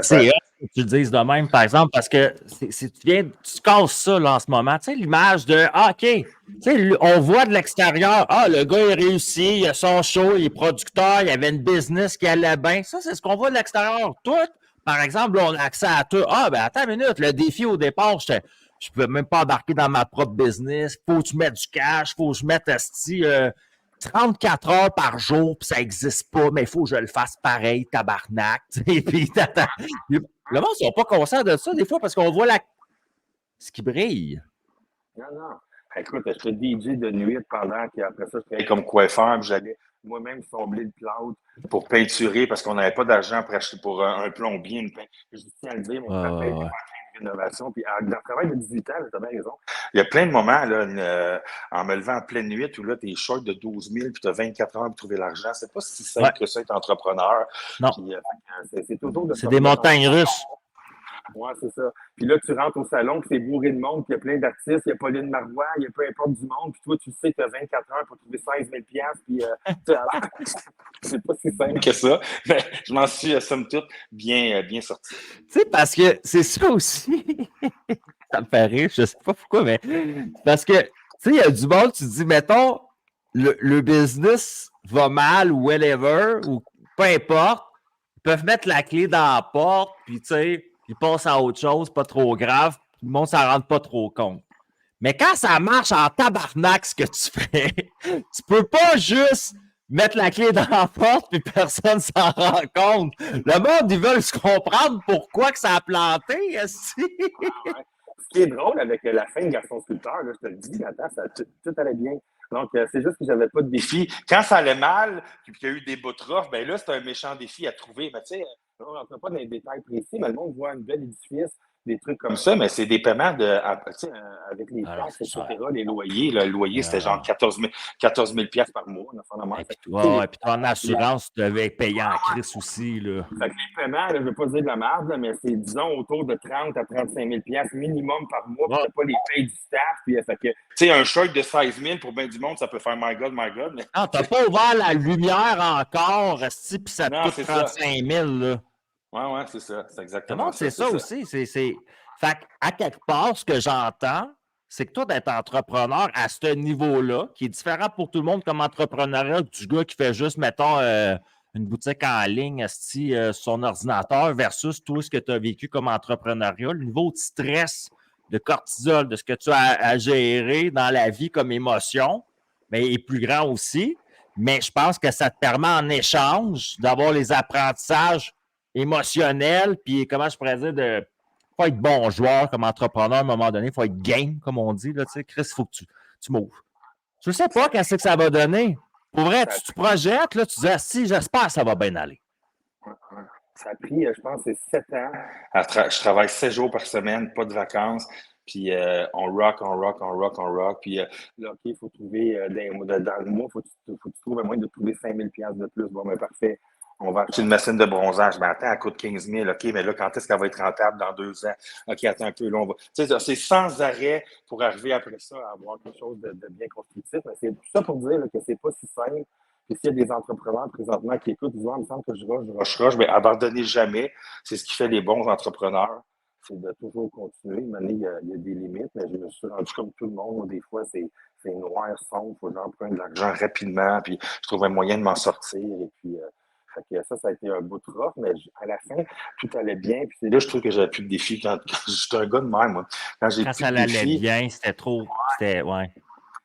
C'est hot que tu le dises de même, par exemple, parce que si tu casses ça là, en ce moment, tu sais, l'image de OK, tu sais, on voit de l'extérieur, le gars il réussit, il a son show, il est producteur, il avait une business qui allait bien. Ça, c'est ce qu'on voit de l'extérieur. Tout, par exemple, là, on a accès à tout. Ben attends une minute, le défi au départ, je ne pouvais même pas embarquer dans ma propre business. Faut que je mette du cash, faut que je mette 34 heures par jour, puis ça n'existe pas, mais il faut que je le fasse pareil, tabarnak. Puis, le monde ne sont pas conscients de ça, des fois, parce qu'on voit ce qui brille. Non. Écoute, je fais DJ de nuit pendant qu'après ça, je travaillais comme coiffeur, puis j'allais moi-même sombler le plâtre pour peinturer parce qu'on n'avait pas d'argent pour acheter pour un plombier. Je tiens à le dire, mon papa était en train de rénovation. Puis dans le travail de 18 ans, tu as bien raison. Il y a plein de moments là, en me levant en pleine nuit où là, tu es short de 12 000 puis tu as 24 heures pour trouver l'argent. C'est pas si simple que ça être entrepreneur. Non. Puis, c'est toujours de c'est des montagnes russes. Oui, c'est ça. Puis là, tu rentres au salon, puis c'est bourré de monde, puis il y a plein d'artistes, il y a Pauline Marois, il y a peu importe du monde, puis toi, tu sais que tu as 24 heures pour trouver 16 000 puis c'est pas si simple que ça, mais je m'en suis, somme toute, bien sorti. Tu sais, parce que c'est ça aussi. Ça me fait rire, je sais pas pourquoi, mais parce que, tu sais, il y a du monde, tu te dis, mettons, le business va mal ou whatever, ou peu importe, ils peuvent mettre la clé dans la porte, puis tu sais, ils passent à autre chose, pas trop grave, le monde s'en rend pas trop compte. Mais quand ça marche en tabarnak, ce que tu fais, tu peux pas juste mettre la clé dans la porte puis personne s'en rend compte. Le monde, ils veulent se comprendre pourquoi que ça a planté. Ce qui est drôle avec la fin de Garçon sculpteur, là, je te le dis, attends, tout allait bien. Donc, c'est juste que j'avais pas de défi. Quand ça allait mal, puis qu'il y a eu des bouts rough, ben là, c'était un méchant défi à trouver. Mais tu sais, on ne rentre pas dans les détails précis, mais le monde voit une belle édifice, des trucs comme ça, mais c'est des paiements avec les taxes, etc., les loyers. Le loyer, c'était genre 14 000 par mois. Et puis toi, en assurance, tu devais payer en crise aussi. Là. Fait que les paiements, là, je ne veux pas dire de la merde, là, mais c'est, disons, autour de 30 à 35 000 minimum par mois, puis tu pas les payes du staff. Puis, fait que, tu sais, un short de 16 000 pour bien du monde, ça peut faire my God. Mais... Non, tu n'as pas ouvert la lumière encore, puis ça te coûte 35 000. Là. Ouais, c'est ça. C'est exactement ça. C'est ça aussi. Fait à quelque part, ce que j'entends, c'est que toi, d'être entrepreneur à ce niveau-là, qui est différent pour tout le monde comme entrepreneuriat du gars qui fait juste, mettons, une boutique en ligne, sur son ordinateur, versus tout ce que tu as vécu comme entrepreneuriat, le niveau de stress, de cortisol, de ce que tu as à gérer dans la vie comme émotion, mais est plus grand aussi. Mais je pense que ça te permet en échange d'avoir les apprentissages émotionnels, puis comment je pourrais dire, de faut être bon joueur comme entrepreneur à un moment donné, il faut être game, comme on dit. Là, Chris, il faut que tu m'ouvres. Je ne sais pas qu'est-ce que ça va donner. Pour vrai, tu projettes, là, tu dis, si, j'espère que ça va bien aller. Ça a pris, je pense, c'est 7 ans. Je travaille 7 jours par semaine, pas de vacances. Puis on rock. Puis là, OK, il faut trouver dans le mois, il faut que tu trouves à moins de trouver 5 000 de plus. Bon, mais parfait. On va acheter une machine de bronzage. Mais attends, elle coûte 15 000. OK, mais là, quand est-ce qu'elle va être rentable dans 2 ans? OK, attends un peu. Là, on va... Tu sais, c'est sans arrêt pour arriver après ça à avoir quelque chose de bien constructif. Mais c'est tout ça pour dire là, que c'est pas si simple. Puis s'il y a des entrepreneurs présentement qui écoutent, disent, il me semble que je rush, mais abandonnez jamais. C'est ce qui fait les bons entrepreneurs. C'est de toujours continuer. Maintenant, il y a des limites, mais je me suis rendu comme tout le monde. Des fois, c'est noir, sombre. Il faut que j'emprunte de l'argent rapidement. Puis je trouve un moyen de m'en sortir. Et puis, ça a été un bout de rough, mais à la fin, tout allait bien. Puis c'est là, je trouve que j'avais plus de défis. Quand j'étais un gars de même, moi. Quand ça allait bien, c'était trop. C'était, ouais.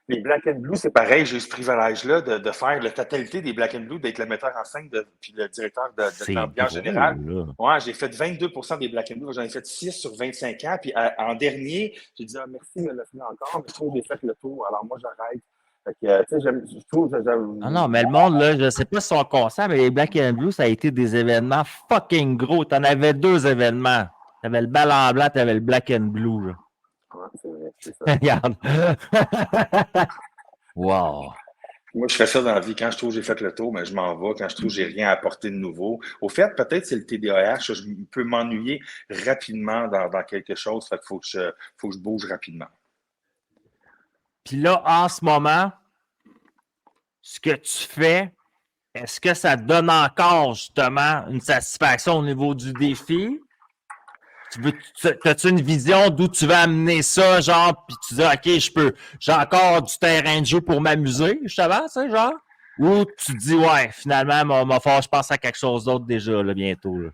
Les Black and Blue, c'est pareil, j'ai eu ce privilège-là de faire la totalité des Black and Blue, d'être le metteur en scène puis le directeur de l'ambiance générale. Ouais, j'ai fait 22 des Black and Blue, j'en ai fait 6 sur 25 ans. Puis en dernier, j'ai dit merci, mais le fait encore, mais je trouve que j'ai fait le tour. Alors moi, j'arrête. Fait que, tu sais, je trouve que Non, mais le monde, là, je ne sais pas si sont conscients, mais les Black and Blue, ça a été des événements fucking gros. Tu en avais 2 événements. Tu avais le ballon blanc, tu avais le Black and Blue. Là. Ouais, c'est vrai, c'est ça. Regarde. Wow. Moi, je fais ça dans la vie. Quand je trouve que j'ai fait le tour, mais je m'en vais. Quand je trouve que j'ai rien à apporter de nouveau. Au fait, peut-être c'est le TDAH. Je peux m'ennuyer rapidement dans quelque chose. Fait qu'il faut que je bouge rapidement. Puis là, en ce moment, ce que tu fais, est-ce que ça te donne encore justement une satisfaction au niveau du défi? As-tu une vision d'où tu vas amener ça, genre, puis tu dis, OK, j'ai encore du terrain de jeu pour m'amuser, justement, tu sais, genre? Ou tu te dis, ouais, finalement, je pense à quelque chose d'autre déjà, là, bientôt, là.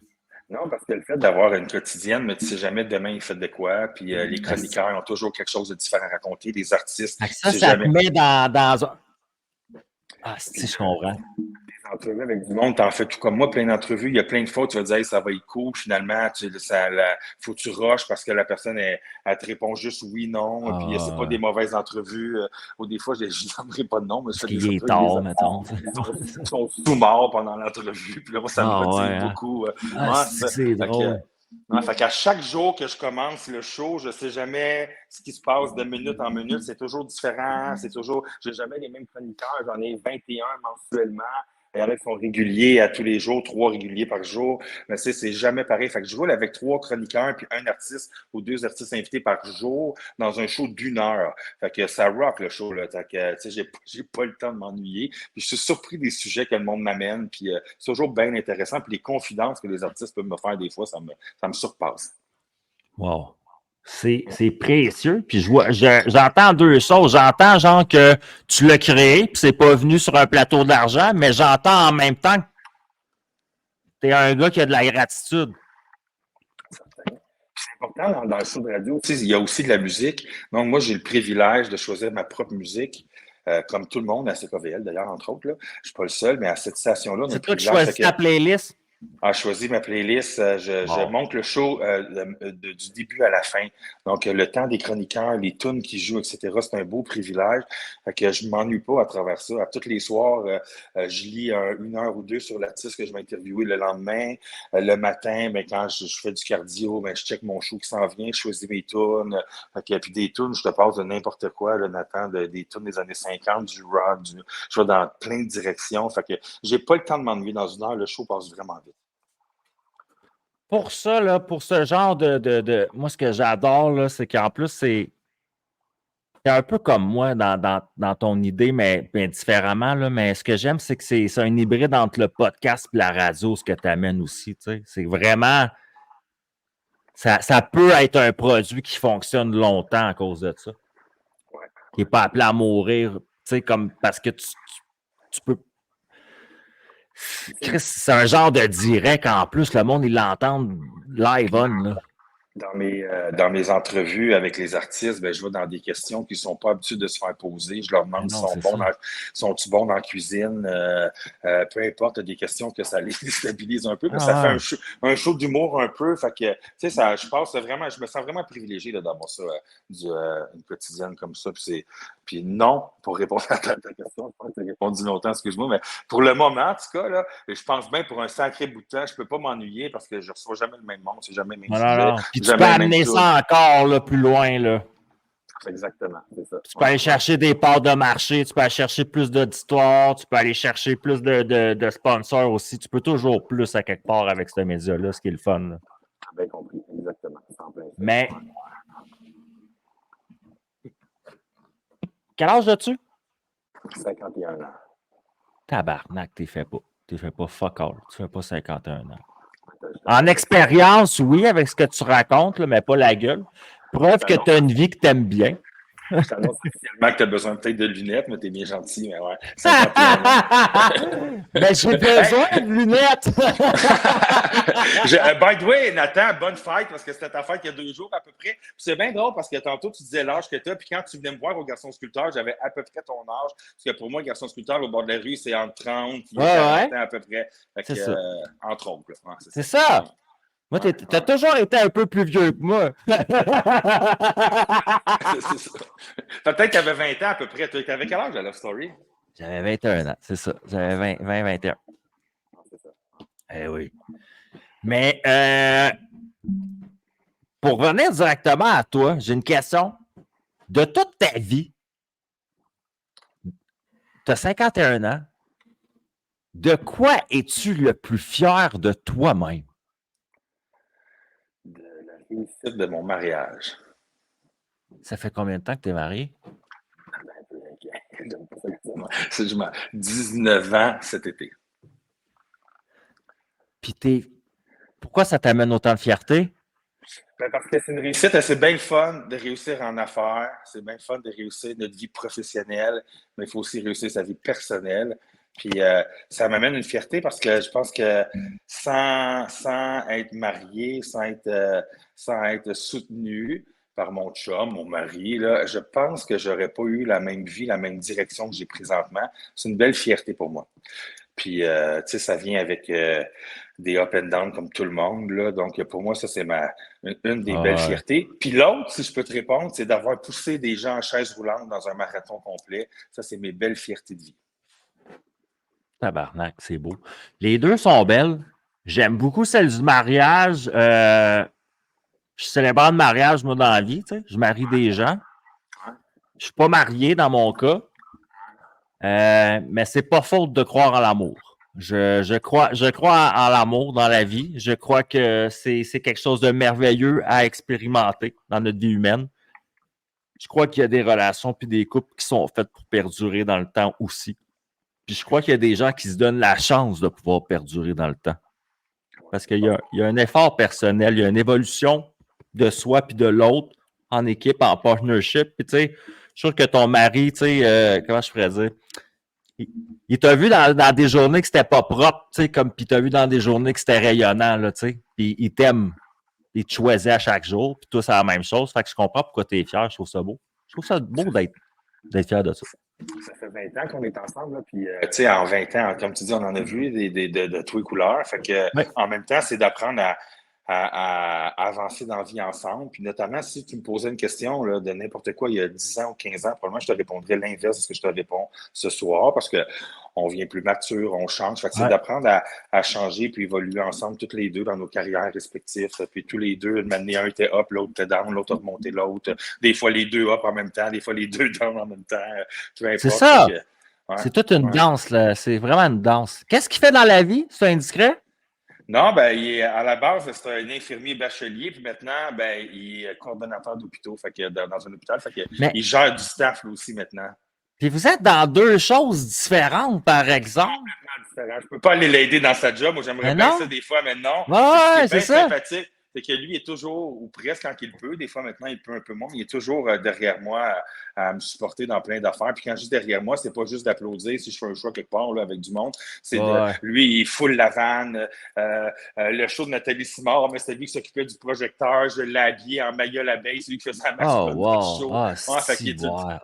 Non, parce que le fait d'avoir une quotidienne, mais tu sais jamais demain il fait de quoi. Puis les chroniqueurs ont toujours quelque chose de différent à raconter. Les artistes, tu sais Ça te jamais. met dans un. Ah, si, je comprends. Des entrevues avec du monde, t'en fais tout comme moi, plein d'entrevues. Il y a plein de fois où tu vas dire, hey, ça va être cool. Finalement, faut que tu rushes parce que la personne, elle te répond juste oui, non. Puis c'est pas des mauvaises entrevues. Ou des fois, je n'aimerais pas de nom, mais je fais des entrevues. Tard, mettons. Ils sont sous-morts pendant l'entrevue. Puis là, moi, ça me motive beaucoup. C'est drôle. Fait qu'à chaque jour que je commence le show, je sais jamais ce qui se passe de minute en minute. C'est toujours différent. J'ai jamais les mêmes chroniqueurs. J'en ai 21 mensuellement. Il y en a qui sont réguliers à tous les jours, 3 réguliers par jour. Mais c'est jamais pareil. Fait que je roule avec 3 chroniqueurs puis un artiste ou 2 artistes invités par jour dans un show d'1 heure. Fait que ça rock le show, là. Fait que, tu sais, j'ai pas le temps de m'ennuyer. Puis je suis surpris des sujets que le monde m'amène. Puis c'est toujours bien intéressant. Puis les confidences que les artistes peuvent me faire des fois, ça me surpasse. Wow. C'est précieux. Puis j'entends deux choses. J'entends genre que tu l'as créé, puis c'est pas venu sur un plateau d'argent, mais j'entends en même temps que tu es un gars qui a de la gratitude. C'est important dans le show de radio. Tu sais, il y a aussi de la musique. Donc, moi, j'ai le privilège de choisir ma propre musique. Comme tout le monde, à CKVL d'ailleurs, entre autres. Là. Je ne suis pas le seul, mais à cette station-là, c'est toi qui choisis ta playlist? Je choisis ma playlist. Je monte le show du début à la fin. Donc, le temps des chroniqueurs, les tunes qui jouent, etc., c'est un beau privilège. Fait que je ne m'ennuie pas à travers ça. À tous les soirs, je lis 1 heure ou 2 sur l'artiste que je vais interviewer le lendemain. Le matin, ben, quand je fais du cardio, ben, je check mon show qui s'en vient, je choisis mes tunes. Puis des tunes, je te passe de n'importe quoi, là, Nathan, des tunes des années 50, du rock, je vais dans plein de directions. Fait que j'ai pas le temps de m'ennuyer dans 1 heure. Le show passe vraiment vite. Pour ça, là, pour ce genre moi, ce que j'adore, là, c'est qu'en plus, c'est un peu comme moi dans ton idée, mais différemment, là, mais ce que j'aime, c'est que c'est un hybride entre le podcast et la radio, ce que tu amènes aussi. Tu sais. C'est vraiment. Ça peut être un produit qui fonctionne longtemps à cause de ça. Ouais. Qui n'est pas appelé à mourir. Tu sais, comme parce que tu peux. Chris, c'est un genre de direct en plus. Le monde, il l'entend live on. Là. Dans mes entrevues avec les artistes, ben, je vais dans des questions qui ne sont pas habitués de se faire poser. Je leur demande sont-ils bons dans la cuisine. Peu importe, des questions que ça les déstabilise un peu, mais ça fait un show d'humour un peu. Fait que, tu sais, je me sens vraiment privilégié d'avoir ça, une quotidienne comme ça. Puis non, pour répondre à ta question, je pense que tu as répondu longtemps, excuse-moi, mais pour le moment, en tout cas, là, je pense bien pour un sacré bout de temps, je ne peux pas m'ennuyer parce que je ne reçois jamais le même monde, c'est jamais le même sujet. Puis tu peux amener ça encore là, plus loin. Là. Exactement, c'est ça. Tu peux aller chercher des parts de marché, tu peux aller chercher plus d'auditoire, tu peux aller chercher plus de sponsors aussi. Tu peux toujours plus à quelque part avec ce média-là, ce qui est le fun. Là. Bien compris, exactement. Mais quel âge as-tu? 51 ans. Tabarnak, t'es fait pas fuck all. Tu fais pas 51 ans. En expérience, oui, avec ce que tu racontes, là, mais pas la gueule. Preuve que tu as une vie que tu aimes bien. Je t'annonce officiellement que tu as besoin peut-être de lunettes, mais tu es bien gentil, mais ouais. 51 ans. Mais j'ai besoin de lunettes! By the way, Nathan, bonne fête, parce que c'était ta fête il y a 2 jours à peu près. C'est bien drôle parce que tantôt, tu disais l'âge que tu as, puis quand tu venais me voir au Garçon Sculpteur, j'avais à peu près ton âge. Parce que pour moi, Garçon Sculpteur, au bord de la rue, c'est entre 30 et 40 ans à peu près. C'est ça. Entre autres. Ouais, c'est ça! Moi, t'as toujours été un peu plus vieux que moi. C'est ça. Peut-être que tu avais 20 ans à peu près. Tu avais quel âge à Love Story? J'avais 21 ans, c'est ça. J'avais 21. C'est ça. Eh oui. Mais pour revenir directement à toi, j'ai une question. De toute ta vie, tu as 51 ans, de quoi es-tu le plus fier de toi-même? De la réussite de mon mariage. Ça fait combien de temps que tu es marié? Je 19 ans cet été. Puis pourquoi ça t'amène autant de fierté? Ben, parce que c'est une réussite. C'est bien le fun de réussir en affaires. C'est bien le fun de réussir notre vie professionnelle, mais il faut aussi réussir sa vie personnelle. Puis ça m'amène une fierté parce que je pense que sans être marié, sans être soutenu par mon chum, mon mari, là, je pense que j'aurais pas eu la même vie, la même direction que j'ai présentement. C'est une belle fierté pour moi. Puis, tu sais, ça vient avec des up and down comme tout le monde, là. Donc, pour moi, ça, c'est une des belles Ouais. fiertés. Puis l'autre, si je peux te répondre, c'est d'avoir poussé des gens en chaise roulante dans un marathon complet. Ça, c'est mes belles fiertés de vie. Tabarnak, c'est beau. Les deux sont belles. J'aime beaucoup celle du mariage. Je suis célébrant de mariage, moi, dans la vie. Tu sais. Je marie des gens. Je suis pas marié dans mon cas. Mais c'est pas faute de croire en l'amour. Je crois en l'amour dans la vie. Je crois que c'est quelque chose de merveilleux à expérimenter dans notre vie humaine. Je crois qu'il y a des relations puis des couples qui sont faites pour perdurer dans le temps aussi. Puis je crois qu'il y a des gens qui se donnent la chance de pouvoir perdurer dans le temps. Parce qu'il y a un effort personnel, il y a une évolution de soi puis de l'autre en équipe, en partnership. Puis tu sais, je suis sûr que ton mari, tu sais, comment je pourrais dire, il t'a vu dans des journées que c'était pas propre, tu sais, comme puis il t'a vu dans des journées que c'était rayonnant, là, tu sais. Puis il t'aime, il te choisit à chaque jour, puis toi, c'est la même chose. Fait que je comprends pourquoi tu es fier, je trouve ça beau. Je trouve ça beau d'être fier de ça. Ça fait 20 ans qu'on est ensemble, là, puis tu sais, en 20 ans, comme tu dis, on en a vu de tous les couleurs. Fait que, Ouais. en même temps, c'est d'apprendre à avancer dans la vie ensemble. Puis notamment, si tu me posais une question là, de n'importe quoi il y a 10 ans ou 15 ans, probablement je te répondrais l'inverse de ce que je te réponds ce soir parce qu'on vient plus mature, on change. Fait que c'est d'apprendre à changer puis évoluer ensemble toutes les deux dans nos carrières respectives. Puis tous les deux, une année, un était up, l'autre était down, l'autre a remonté l'autre. Des fois, les deux up en même temps, des fois, les deux down en même temps. Peu importe. C'est ça! Ouais, c'est toute une danse, là. C'est vraiment une danse. Qu'est-ce qu'il fait dans la vie? C'est indiscret? Non, ben, à la base, c'est un infirmier bachelier, puis maintenant, ben, il est coordonnateur d'hôpitaux, fait que dans un hôpital, fait que il gère du staff là, aussi maintenant. Puis vous êtes dans deux choses différentes, par exemple. Différent. Je peux pas aller l'aider dans sa job. Moi, j'aimerais bien ça des fois, mais non. Ouais, c'est bien ça. sympathique. C'est que lui est toujours, ou presque quand il peut, des fois maintenant il peut un peu moins, mais il est toujours derrière moi à me supporter dans plein d'affaires. Puis quand je dis derrière moi, c'est pas juste d'applaudir si je fais un choix quelque part là, avec du monde. C'est lui, il foule la vanne. Le show de Nathalie Simard, mais c'est lui qui s'occupait du projecteur. Je l'ai habillé en maillot l'abeille. C'est lui qui faisait la maximum de show.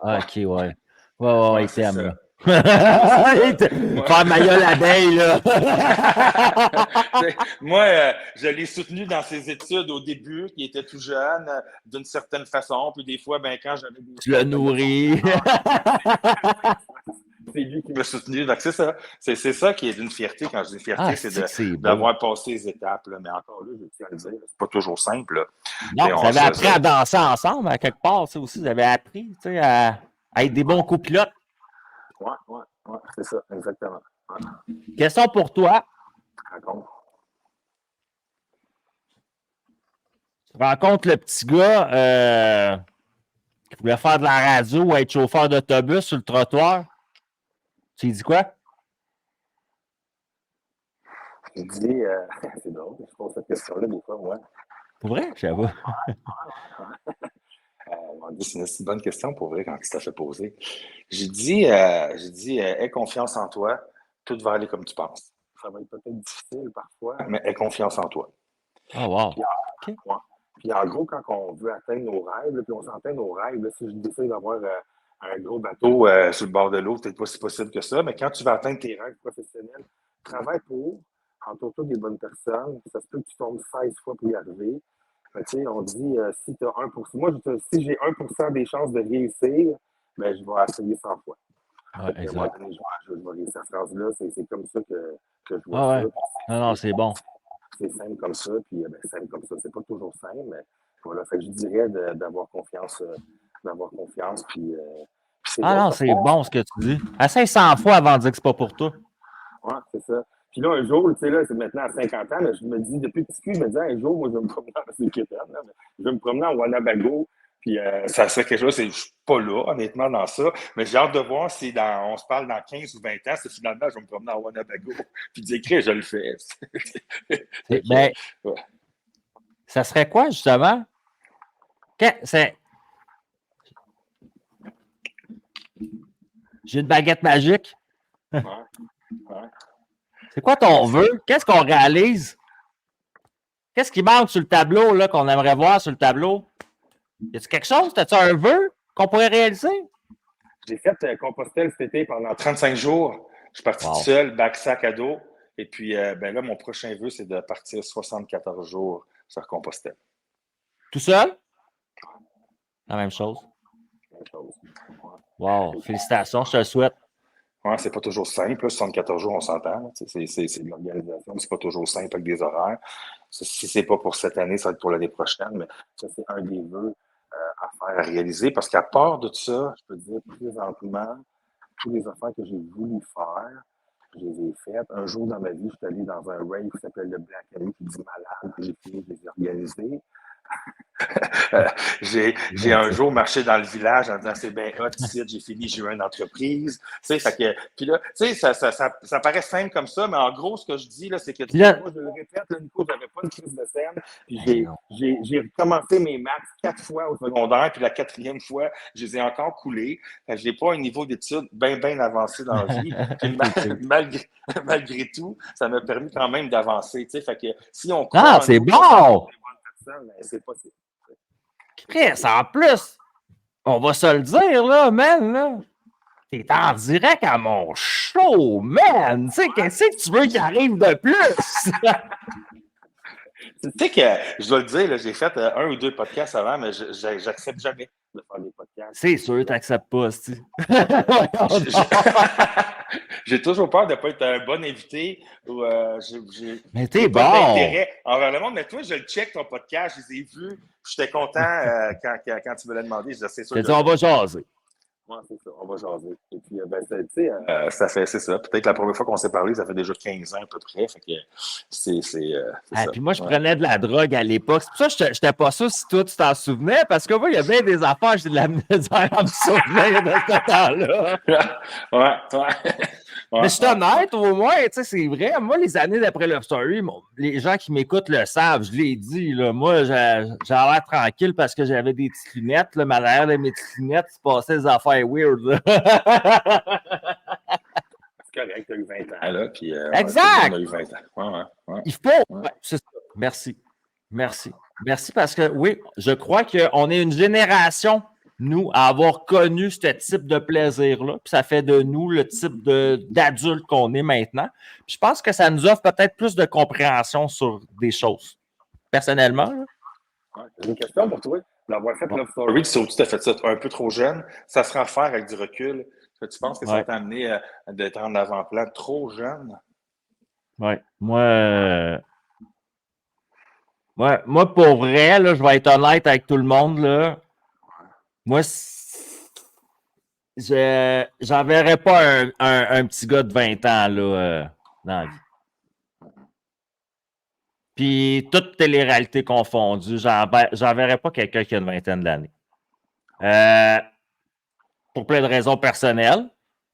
OK, ouais. Ouais, il t'aime. Faire maillot l'abeille, là. Moi, je l'ai soutenu dans ses études au début, qui était tout jeune, d'une certaine façon. Puis des fois, ben, quand j'avais des... Tu l'as nourri. C'est lui qui m'a soutenu. Donc, c'est ça. C'est ça qui est une fierté. Quand je dis fierté, c'est d'avoir passé les étapes. Là. Mais encore là, je tiens à le dire, c'est pas toujours simple. Là. Non, vous avez appris à danser ensemble, à quelque part. Ça aussi, vous avez appris à être des bons copilotes. Ouais, c'est ça, exactement. Ouais. Question pour toi. Tu rencontres le petit gars qui voulait faire de la radio ou être chauffeur d'autobus sur le trottoir. Tu lui dis quoi? Je dis, c'est drôle, je pose cette question-là des fois, moi. Pour vrai? Je sais pas. C'est une bonne question pour vrai quand tu t'as fait poser. J'ai dit, aie confiance en toi, tout va aller comme tu penses. Ça va être peut-être difficile parfois, mais aie confiance en toi. Oh, wow. Puis en gros, quand on veut atteindre nos rêves, là, puis on s'entend nos rêves, là, si je décide d'avoir un gros bateau sur le bord de l'eau, peut-être pas si possible que ça, mais quand tu vas atteindre tes rêves professionnels, travaille pour, entoure-toi des bonnes personnes, ça se peut que tu tombes 16 fois pour y arriver. Tu sais, on dit, si tu as 1%, moi, si j'ai 1% des chances de réussir, ben, je vais essayer 100 fois. Ouais, je vais réussir cette phrase-là, c'est comme ça que je vois ça. Ouais. Non, c'est bon. C'est simple comme ça, puis simple comme ça, c'est pas toujours simple, mais voilà, fait que je dirais d'avoir confiance, puis non, c'est bon ce que tu dis. Essaye 100 fois avant de dire que c'est pas pour toi. Ouais, c'est ça. Puis là, un jour, tu sais, là, c'est maintenant à 50 ans, mais je me dis, depuis petit cul, je me dis, un jour, moi, je vais me promener je vais me promener en Wanabago, puis Puis ça serait quelque chose, je ne suis pas là, honnêtement, dans ça, mais j'ai hâte de voir si on se parle dans 15 ou 20 ans, si finalement je vais me promener à Winnebago, puis dire que je le fais. Ben, ça serait quoi, justement? J'ai une baguette magique. Ouais. C'est quoi ton vœu? Qu'est-ce qu'on réalise? Qu'est-ce qui manque sur le tableau là, qu'on aimerait voir sur le tableau? Y a-tu quelque chose? As-tu un vœu qu'on pourrait réaliser? J'ai fait Compostelle cet été pendant 35 jours. Je suis parti tout seul, sac à dos. Et puis, ben là, mon prochain vœu, c'est de partir 74 jours sur Compostelle. Tout seul? La même chose. Wow, félicitations, je te le souhaite. Ouais, c'est pas toujours simple. Là, 74 jours, on s'entend. C'est de l'organisation, c'est pas toujours simple avec des horaires. Si c'est pas pour cette année, ça va être pour l'année prochaine, mais ça, c'est un des vœux à faire, à réaliser. Parce qu'à part de ça, je peux te dire présentement, tous les affaires que j'ai voulu faire, je les ai faites. Un jour dans ma vie, je suis allé dans un rave qui s'appelle le Black Alley, qui dit malade, j'ai fini, je les ai organisés. J'ai un jour marché dans le village en disant c'est bien hot ici, j'ai fini, j'ai eu une entreprise. Tu sais, puis là, tu sais, ça paraît simple comme ça, mais en gros, ce que je dis, là, c'est que moi, je le répète, là, Nico, j'avais pas de crise de scène. Puis j'ai recommencé mes maths 4 fois au secondaire, puis la 4e fois, je les ai encore coulés. Je n'ai pas un niveau d'études bien avancé dans la vie. Malgré tout, ça m'a permis quand même d'avancer. Tu sais, fait que si on croit c'est bon! C'est possible. Chris, en plus, on va se le dire, là, man, là. T'es en direct à mon show, man! Tu sais, qu'est-ce que tu veux qu'il arrive de plus? Tu sais que, je dois le dire, là, j'ai fait 1 ou 2 podcasts avant, mais j'accepte jamais de faire des podcasts. C'est sûr, t'acceptes pas, c'ti. J'ai toujours peur de ne pas être un bon invité ou mais t'es bon! d'intérêt envers le monde. Mais toi, je le check ton podcast, je les ai vus. J'étais content quand tu me l'as demandé. Je disais, c'est sûr. T'as dit, on va jaser. Oui, c'est ça, on va jaser. Et puis, tu sais, ça fait, c'est ça. Peut-être la première fois qu'on s'est parlé, ça fait déjà 15 ans à peu près. Fait que c'est ça. Puis moi, je prenais de la drogue à l'époque. C'est pour ça que je n'étais pas sûr si toi, tu t'en souvenais, parce que moi, il y a bien des affaires, j'ai de la misère à me souvenir de ce temps-là. Ouais. Mais je suis honnête, au moins, tu sais, c'est vrai. Moi, les années d'après Love Story, les gens qui m'écoutent le savent, je l'ai dit. Là, moi, j'ai l'air tranquille parce que j'avais des petites lunettes. Là, mais à l'arrière de mes petites lunettes, il se passait des affaires weird. C'est correct, tu as eu 20 ans. Là, puis, exact! On a eu 20 ans. Ouais. Il faut. Ouais, c'est ça. Merci parce que, oui, je crois qu'on est une génération, nous, à avoir connu ce type de plaisir-là. Puis ça fait de nous le type d'adulte qu'on est maintenant. Puis je pense que ça nous offre peut-être plus de compréhension sur des choses. Personnellement. J'ai une question pour toi. D'avoir fait Love Story, tu as fait ça un peu trop jeune. Ça sera à faire avec du recul. Tu penses que ça t'a amené d'être en avant-plan trop jeune? Oui. Moi, pour vrai, là, je vais être honnête avec tout le monde. Là. Moi, j'enverrais pas un petit gars de 20 ans là, dans la vie. Puis, toutes télé-réalités confondues, j'enverrais pas quelqu'un qui a une vingtaine d'années. Pour plein de raisons personnelles.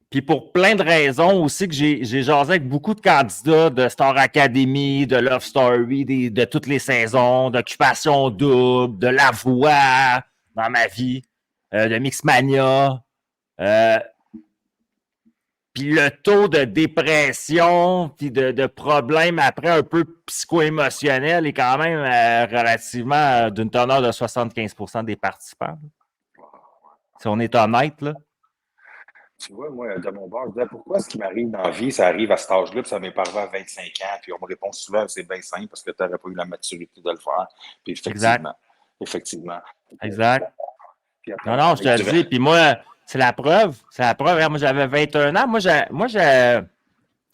Puis pour plein de raisons aussi que j'ai jasé avec beaucoup de candidats de Star Academy, de Love Story, de toutes les saisons, d'Occupation Double, de La Voix dans ma vie, de Mixmania. Puis le taux de dépression puis de problèmes après un peu psycho-émotionnels est quand même relativement d'une teneur de 75% des participants. Si on est honnête, là. Tu vois, moi, de mon bord, je disais, pourquoi ce qui m'arrive dans la vie, ça arrive à cet âge-là, puis ça m'est arrivé à 25 ans, puis on me répond souvent, c'est bien simple, parce que tu n'aurais pas eu la maturité de le faire. Puis effectivement. Exact. Non, je te le dis, puis moi, c'est la preuve. Moi, j'avais 21 ans. Moi, je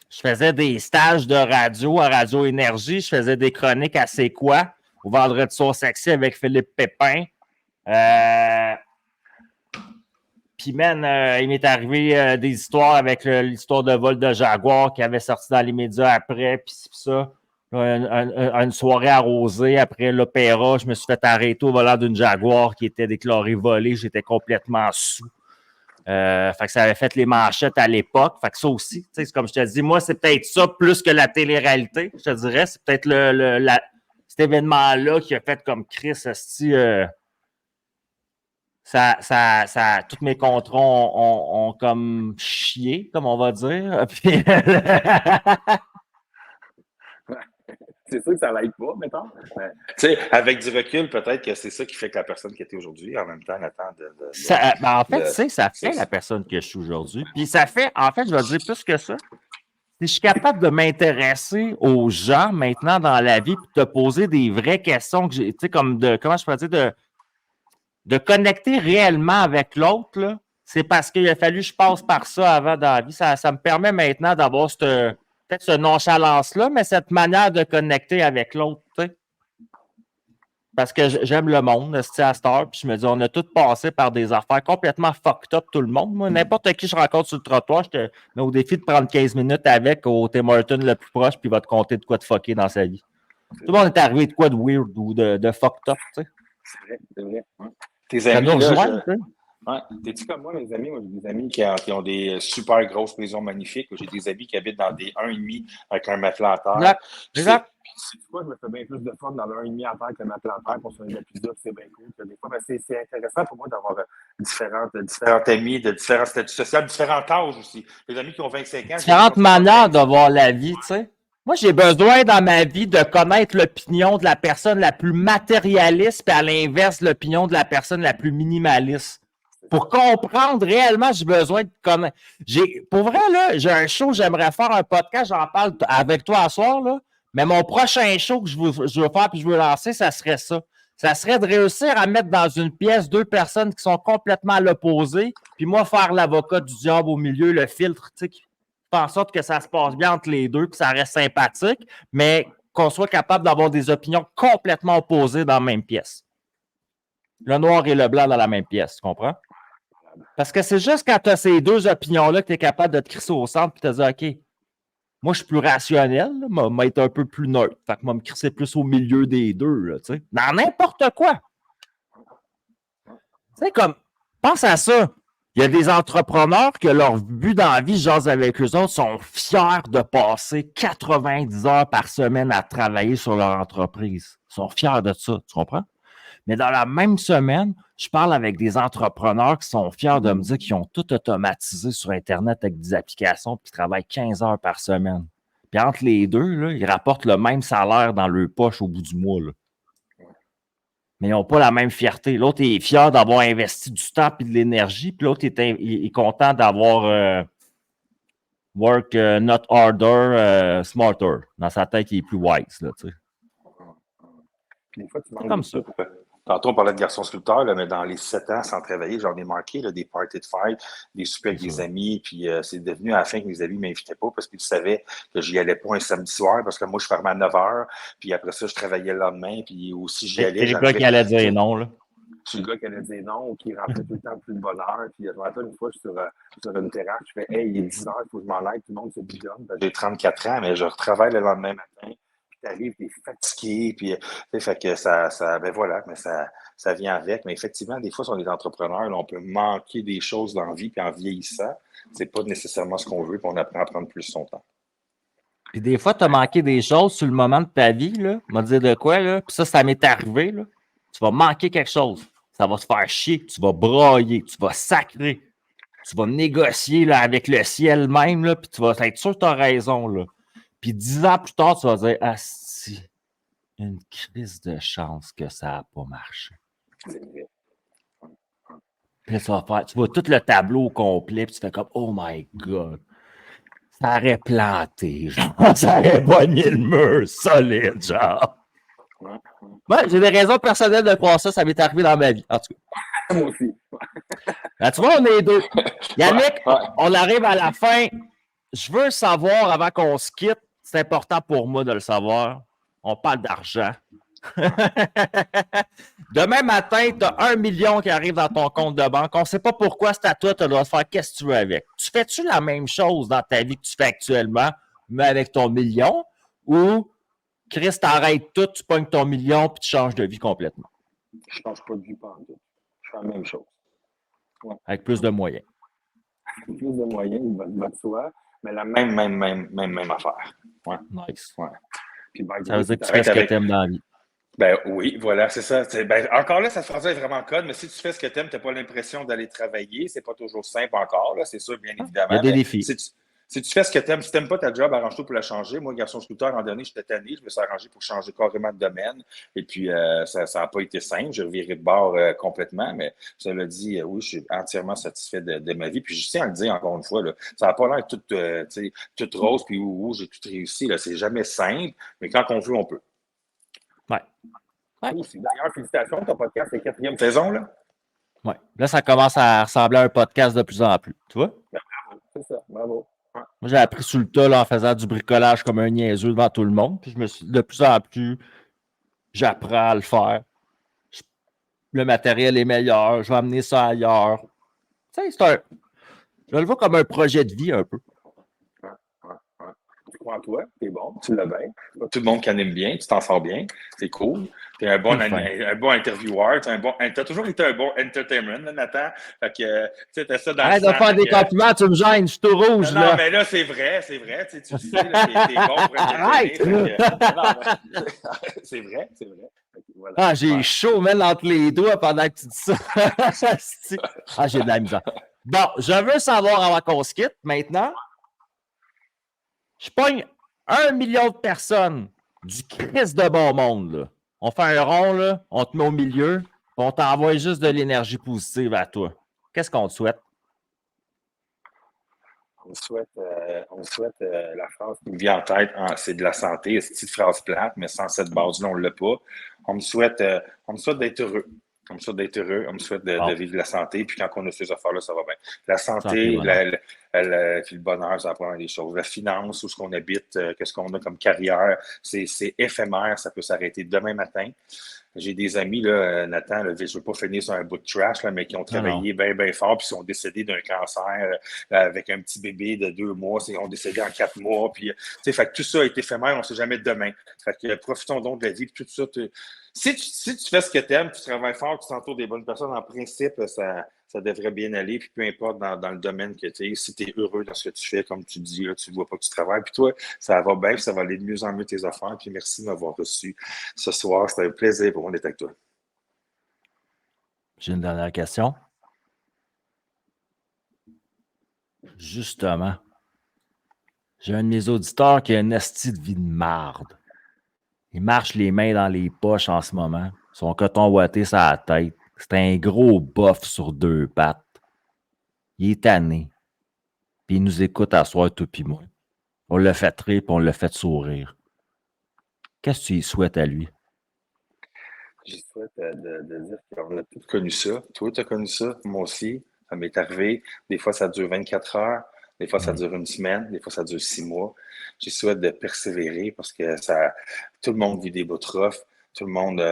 faisais des stages de radio à Radio Énergie. Je faisais des chroniques à C'est quoi? Au Vendredi soir sexy avec Philippe Pépin. Puis, man, il m'est arrivé des histoires avec l'histoire de vol de Jaguar qui avait sorti dans les médias après, puis ça. Une soirée arrosée après l'opéra, je me suis fait arrêter au volant d'une Jaguar qui était déclarée volée. J'étais complètement sous. Fait que ça avait fait les manchettes à l'époque. Fait que ça aussi, c'est comme je te dis, moi, c'est peut-être ça plus que la télé-réalité, je te dirais. C'est peut-être cet événement-là qui a fait comme Chris, tous mes contrats ont comme chié, comme on va dire. Puis, C'est sûr que ça l'aide pas, mettons. Tu sais, avec du recul, peut-être que c'est ça qui fait que la personne qui était aujourd'hui, en même temps, elle attend en fait, ça fait la personne que je suis aujourd'hui. Puis ça fait, en fait, je vais dire plus que ça. Si je suis capable de m'intéresser aux gens maintenant dans la vie et de te poser des vraies questions que j'ai, tu sais, comme comment je peux dire, de connecter réellement avec l'autre, là, c'est parce qu'il a fallu que je passe par ça avant dans la vie. Ça me permet maintenant d'avoir peut-être ce nonchalance-là, mais cette manière de connecter avec l'autre, tu sais. Parce que j'aime le monde, à cette heure, puis je me dis, on a tous passé par des affaires complètement fucked up, tout le monde. Moi, n'importe qui je rencontre sur le trottoir, je te mets au défi de prendre 15 minutes avec au Tim Hortons le plus proche, puis il va te compter de quoi de fucker dans sa vie. Tout le monde est arrivé de quoi de weird ou de fucked up, tu sais. C'est vrai. Ouais. Tes Ça amis, nous là, rejoint, tu sais. Ouais. T'es-tu comme moi, mes amis? Moi, j'ai des amis qui ont des super grosses maisons magnifiques. J'ai des amis qui habitent dans des 1,5 avec un matelas à terre. Exact. Puis, c'est quoi, je me fais bien plus de fun dans le 1,5 à terre que le matelas à terre pour se faire de la pizza, c'est bien cool. Des fois, c'est intéressant pour moi d'avoir différents amis, de différents statuts sociaux, différents âges aussi. Les amis qui ont 25 ans. Différentes manières de voir la vie, tu sais. Moi, j'ai besoin dans ma vie de connaître l'opinion de la personne la plus matérialiste, puis à l'inverse, l'opinion de la personne la plus minimaliste. Pour comprendre réellement, j'ai besoin de connaître. Pour vrai, là, j'ai un show, j'aimerais faire un podcast, j'en parle avec toi ce soir, là. Mais mon prochain show que je veux faire puis je veux lancer, ça serait ça. Ça serait de réussir à mettre dans une pièce deux personnes qui sont complètement à l'opposé, puis moi, faire l'avocat du diable au milieu, le filtre, tu sais, qui fait en sorte que ça se passe bien entre les deux, puis ça reste sympathique, mais qu'on soit capable d'avoir des opinions complètement opposées dans la même pièce. Le noir et le blanc dans la même pièce, tu comprends? Parce que c'est juste quand tu as ces deux opinions-là que tu es capable de te crisser au centre et de te dire, OK, moi, je suis plus rationnel, moi, être un peu plus neutre. Fait que moi, me crisser plus au milieu des deux, là, tu sais. Dans n'importe quoi. Tu sais, comme, pense à ça. Il y a des entrepreneurs que leur but dans la vie, j'ose avec eux autres, sont fiers de passer 90 heures par semaine à travailler sur leur entreprise. Ils sont fiers de ça, tu comprends? Mais dans la même semaine, je parle avec des entrepreneurs qui sont fiers de me dire qu'ils ont tout automatisé sur Internet avec des applications et qui travaillent 15 heures par semaine. Puis entre les deux, là, ils rapportent le même salaire dans leur poche au bout du mois. Là. Mais ils n'ont pas la même fierté. L'autre est fier d'avoir investi du temps et de l'énergie, puis l'autre est content d'avoir work not harder, smarter. Dans sa tête, il est plus wise. Là, tu sais. Puis des fois, tu manques comme ça. Tantôt, on parlait de garçon sculpteur, là, mais dans les 7 ans, sans travailler, j'en ai manqué là, des parties de fête, des soupers avec des amis, puis c'est devenu à la fin que mes amis ne m'invitaient pas parce qu'ils savaient que j'y allais pas un samedi soir parce que moi, je fermais à 9 h, puis après ça, je travaillais le lendemain, puis aussi, j'y allais. C'est le gars qui allait dire non, là. Je suis le gars qui allait dire non ou qui rentrait tout le temps plus de bonne heure. Puis je me rappelle une fois, je suis sur une terrasse, je fais « Hey, il est 10 h, il faut que je m'en aille. » Tout le monde se bidonne. J'ai 34 ans, mais je retravaille le lendemain matin. T'arrives, t'es fatigué, puis fait que ben voilà, mais ça vient avec. Mais effectivement, des fois, sur les entrepreneurs, là, on peut manquer des choses dans la vie, puis en vieillissant, c'est pas nécessairement ce qu'on veut, puis on apprend à prendre plus son temps. Puis des fois, tu as manqué des choses sur le moment de ta vie, là. On va te dire de quoi, là. Puis ça m'est arrivé, là. Tu vas manquer quelque chose. Ça va te faire chier. Tu vas brailler. Tu vas sacrer. Tu vas négocier, là, avec le ciel même, là. Puis tu vas être sûr que tu as raison, là. Puis 10 ans plus tard, tu vas dire, ah, si, une crise de chance que ça n'a pas marché. Puis là, tu vois tout le tableau au complet, puis tu fais comme, oh my God, ça aurait planté, genre, ça aurait pogné le mur solide, genre. Ouais, j'ai des raisons personnelles de croire ça, ça m'est arrivé dans ma vie, en tout cas. Moi aussi. Là, tu vois, on est deux. Yannick, on arrive à la fin. Je veux savoir, avant qu'on se quitte, c'est important pour moi de le savoir. On parle d'argent. Demain matin, tu as 1 million qui arrive dans ton compte de banque. On ne sait pas pourquoi c'est à toi, tu dois faire qu'est-ce que tu veux avec. Tu fais-tu la même chose dans ta vie que tu fais actuellement, mais avec ton million, ou Chris, t'arrêtes tout, tu pognes ton million, puis tu changes de vie complètement. Je ne change pas de vie par tout. Je fais la même chose. Ouais. Avec plus de moyens. Plus de moyens, il va de soi, mais la même affaire. Ouais. Nice. Ouais. Puis, ça veut dire que tu fais ce que t'aimes dans la vie. Ben oui, voilà, c'est ça. Ben, encore là, cette phrase est vraiment code, mais si tu fais ce que tu aimes, tu n'as pas l'impression d'aller travailler. C'est pas toujours simple encore, là, c'est sûr, bien évidemment. Il y a des défis. Si tu fais ce que tu aimes, si tu n'aimes pas ta job, arrange-toi pour la changer. Moi, garçon scooter, en dernier, j'étais tanné, je me suis arrangé pour changer carrément de domaine. Et puis, ça n'a pas été simple. J'ai reviré de bord complètement, mais ça l'a dit, oui, je suis entièrement satisfait de ma vie. Puis, je tiens à le dire encore une fois, là, ça n'a pas l'air tout rose, puis j'ai tout réussi. Là. C'est jamais simple, mais quand on veut, on peut. Ouais. D'ailleurs, félicitations, ton podcast, c'est 4e saison, là. Oui. Là, ça commence à ressembler à un podcast de plus en plus. Tu vois? Bravo, c'est ça, bravo. Moi, j'ai appris sur le tas là, en faisant du bricolage comme un niaiseux devant tout le monde. Puis de plus en plus, j'apprends à le faire. Le matériel est meilleur. Je vais amener ça ailleurs. Tu sais, je le vois comme un projet de vie un peu. Tu crois en toi, t'es bon, tu l'as bien. Tout le monde qui en aime bien, tu t'en sors bien, c'est cool. Tu es un bon intervieweur, t'as toujours été un bon entertainment, là, Nathan. Fait que, tu sais, t'as ça dans Arrête de faire des compliments, tu me gênes, je suis tout rouge, non, mais là, c'est vrai, tu sais, t'es bon pour entertainer. C'est vrai. Voilà. Ah, j'ai chaud, même entre les doigts pendant que tu dis ça. Ah, j'ai de la misère. Bon, je veux savoir avant qu'on se quitte, maintenant, je pogne 1 million de personnes du Christ de bon monde, là. On fait un rond, là, on te met au milieu, puis on t'envoie juste de l'énergie positive à toi. Qu'est-ce qu'on te souhaite? On souhaite la phrase qui me vient en tête, c'est de la santé, c'est une petite phrase plate, mais sans cette base-là, on ne l'a pas. On me souhaite d'être heureux. On me souhaite d'être heureux, on me souhaite de vivre de la santé, puis quand on a ces affaires-là, ça va bien. La santé, puis le bonheur, ça va prendre des choses. La finance, où est-ce qu'on habite, qu'est-ce qu'on a comme carrière, c'est éphémère, ça peut s'arrêter demain matin. J'ai des amis, là, Nathan, là, je ne veux pas finir sur un bout de trash, là, mais qui ont travaillé bien fort, puis sont décédés d'un cancer avec un petit bébé de 2 mois, ils ont décédé en 4 mois, puis fait que tout ça est éphémère, on ne sait jamais de demain. Fait que profitons donc de la vie, puis tout ça. Si tu fais ce que tu aimes, tu travailles fort, tu t'entoures des bonnes personnes, en principe, ça devrait bien aller. Puis peu importe dans le domaine que tu es, si tu es heureux dans ce que tu fais, comme tu dis, là, tu ne vois pas que tu travailles. Puis toi, ça va bien, puis ça va aller de mieux en mieux tes affaires. Puis merci de m'avoir reçu ce soir. C'était un plaisir pour moi d'être avec toi. J'ai une dernière question. Justement, j'ai un de mes auditeurs qui a une esti de vie de marde. Il marche les mains dans les poches en ce moment. Son coton ouaté sur la tête. C'est un gros bof sur 2 pattes. Il est tanné. Puis il nous écoute à soir, tout pis moi. On l'a fait rire, puis on l'a fait sourire. Qu'est-ce que tu lui souhaites à lui? Je souhaite de dire qu'on a tous connu ça. Toi, tu as connu ça. Moi aussi. Ça m'est arrivé. Des fois, ça dure 24 heures. Des fois, ça dure 1 semaine. Des fois, ça dure 6 mois. Je souhaite de persévérer parce que tout le monde vit des bouts rough. Tout le monde,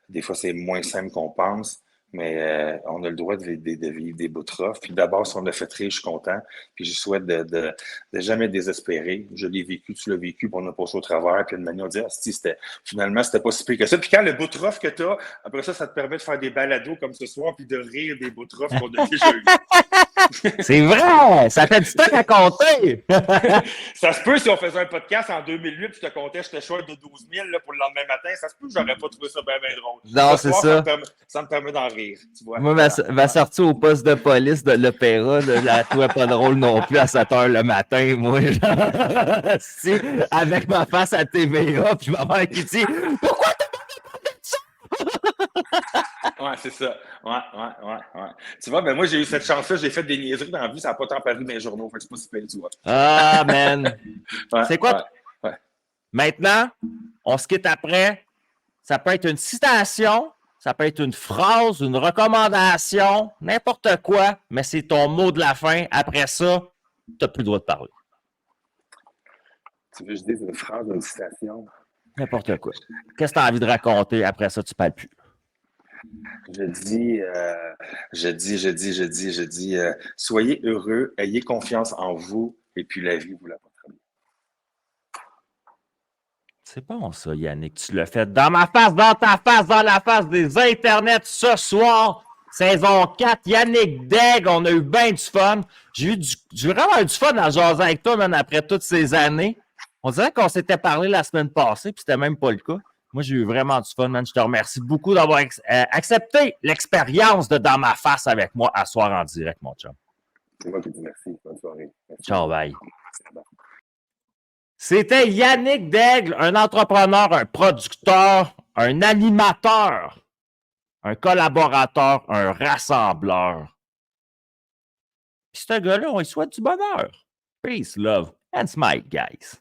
des fois, c'est moins simple qu'on pense. Mais on a le droit de vivre des bouts rough. Puis d'abord, si on l'a fait rire, je suis content. Puis je souhaite de jamais désespérer. Je l'ai vécu, tu l'as vécu, puis on a passé au travers. Puis de manière, on dit, finalement, c'était pas si pire que ça. Puis quand le bout rough que tu as, après ça te permet de faire des balados comme ce soir, puis de rire des bouts rough qu'on a déjà eu. C'est vrai! Ça fait du temps à compter! Ça se peut si on faisait un podcast en 2008 puis je te comptais, j'étais chouette de 12 000 là, pour le lendemain matin. Ça se peut que j'aurais pas trouvé ça bien drôle. Non, c'est ça. Ça me permet d'en rire. Tu vois. Moi, ma sortie au poste de police de l'Opéra, la trouvais pas drôle non plus à 7 h le matin, moi. Avec ma face à TVA, puis ma mère qui dit « Pourquoi t'as pas parlé de ça? » Ouais, c'est ça. Ouais. Tu vois, moi, j'ai eu cette chance-là. J'ai fait des niaiseries dans la vie. Ça n'a pas tant paru dans les journaux. Fait que c'est pas si pire, tu vois. Ah, man. C'est quoi? Ouais. Maintenant, on se quitte après. Ça peut être une citation, ça peut être une phrase, une recommandation, n'importe quoi, mais c'est ton mot de la fin. Après ça, tu n'as plus le droit de parler. Tu veux que je dise une phrase, une citation? N'importe quoi. Qu'est-ce que tu as envie de raconter? Après ça, tu ne parles plus. Je dis, soyez heureux, ayez confiance en vous, et puis la vie vous l'apportera. C'est bon, ça, Yannick. Tu l'as fait dans ma face, dans ta face, dans la face des internets ce soir. Saison 4, Yannick Daigle. On a eu bien du fun. J'ai vraiment eu du fun à jaser avec toi, man, après toutes ces années. On dirait qu'on s'était parlé la semaine passée, puis c'était même pas le cas. Moi, j'ai eu vraiment du fun, man. Je te remercie beaucoup d'avoir accepté l'expérience de Dans ma face avec moi à soir en direct, mon chum. C'est moi qui dis merci. Bonne soirée. Merci. Ciao, bye. C'était Yannick Daigle, un entrepreneur, un producteur, un animateur, un collaborateur, un rassembleur. Puis ce gars-là, on lui souhaite du bonheur. Peace, love, and smile, guys.